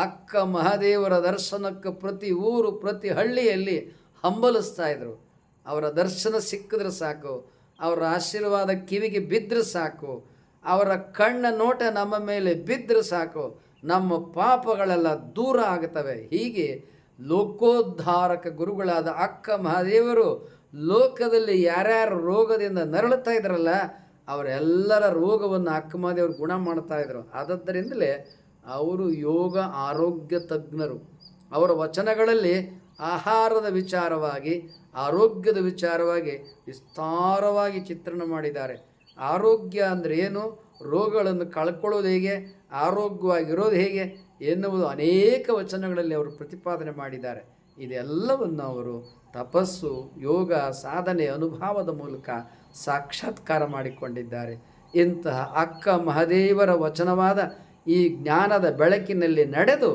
ಅಕ್ಕ ಮಹಾದೇವರ ದರ್ಶನಕ್ಕೆ ಪ್ರತಿ ಊರು ಪ್ರತಿ ಹಳ್ಳಿಯಲ್ಲಿ ಹಂಬಲಿಸ್ತಾ ಇದ್ರು. ಅವರ ದರ್ಶನ ಸಿಕ್ಕಿದ್ರೆ ಸಾಕು, ಅವರ ಆಶೀರ್ವಾದ ಕಿವಿಗೆ ಬಿದ್ದರೆ ಸಾಕು, ಅವರ ಕಣ್ಣ ನೋಟ ನಮ್ಮ ಮೇಲೆ ಬಿದ್ದರೆ ಸಾಕು, ನಮ್ಮ ಪಾಪಗಳೆಲ್ಲ ದೂರ ಆಗುತ್ತವೆ. ಹೀಗೆ ಲೋಕೋದ್ಧಾರಕ ಗುರುಗಳಾದ ಅಕ್ಕ ಮಹಾದೇವರು ಲೋಕದಲ್ಲಿ ಯಾರ್ಯಾರು ರೋಗದಿಂದ ನರಳುತ್ತಾ ಇದ್ರಲ್ಲ ಅವರೆಲ್ಲರ ರೋಗವನ್ನು ಅಕ್ಕ ಮಹಾದೇವರು ಗುಣ ಮಾಡ್ತಾ ಇದ್ರು. ಆದದ್ದರಿಂದಲೇ ಅವರು ಯೋಗ ಆರೋಗ್ಯ ತಜ್ಞರು. ಅವರ ವಚನಗಳಲ್ಲಿ ಆಹಾರದ ವಿಚಾರವಾಗಿ, ಆರೋಗ್ಯದ ವಿಚಾರವಾಗಿ ವಿಸ್ತಾರವಾಗಿ ಚಿತ್ರಣ ಮಾಡಿದ್ದಾರೆ. ಆರೋಗ್ಯ ಅಂದರೆ ಏನು, ರೋಗಗಳನ್ನು ಕಳ್ಕೊಳ್ಳೋದು ಹೇಗೆ, ಆರೋಗ್ಯವಾಗಿರೋದು ಹೇಗೆ ಎನ್ನುವುದು ಅನೇಕ ವಚನಗಳಲ್ಲಿ ಅವರು ಪ್ರತಿಪಾದನೆ ಮಾಡಿದ್ದಾರೆ. ಇದೆಲ್ಲವನ್ನು ಅವರು ತಪಸ್ಸು, ಯೋಗ, ಸಾಧನೆ, ಅನುಭವದ ಮೂಲಕ ಸಾಕ್ಷಾತ್ಕಾರ ಮಾಡಿಕೊಂಡಿದ್ದಾರೆ. ಇಂತಹ ಅಕ್ಕ ಮಹಾದೇವರ ವಚನವಾದ ಈ ಜ್ಞಾನದ ಬೆಳಕಿನಲ್ಲಿ ನಡೆದು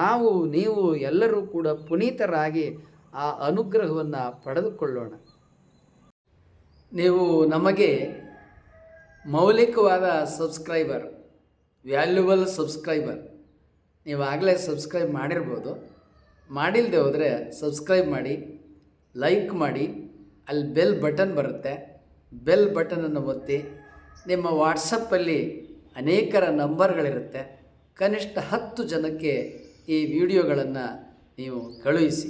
ನಾವು ನೀವು ಎಲ್ಲರೂ ಕೂಡ ಪುನೀತರಾಗಿ ಆ ಅನುಗ್ರಹವನ್ನು ಪಡೆದುಕೊಳ್ಳೋಣ. ನೀವು ನಮಗೆ ಮೌಲಿಕವಾದ ಸಬ್ಸ್ಕ್ರೈಬರ್, ವ್ಯಾಲ್ಯುಬಲ್ ಸಬ್ಸ್ಕ್ರೈಬರ್. ನೀವಾಗಲೇ ಸಬ್ಸ್ಕ್ರೈಬ್ ಮಾಡಿರ್ಬೋದು. ಮಾಡಿಲ್ಲದೆ ಹೋದರೆ ಸಬ್ಸ್ಕ್ರೈಬ್ ಮಾಡಿ, ಲೈಕ್ ಮಾಡಿ. ಅಲ್ಲಿ ಬೆಲ್ ಬಟನ್ ಬರುತ್ತೆ, ಬೆಲ್ ಬಟನನ್ನು ಒತ್ತಿ. ನಿಮ್ಮ ವಾಟ್ಸಪ್ಪಲ್ಲಿ ಅನೇಕರ ನಂಬರ್ಗಳಿರುತ್ತೆ, ಕನಿಷ್ಠ 10 ಜನಕ್ಕೆ ಈ ವಿಡಿಯೋಗಳನ್ನು ನೀವು ಕಳುಹಿಸಿ.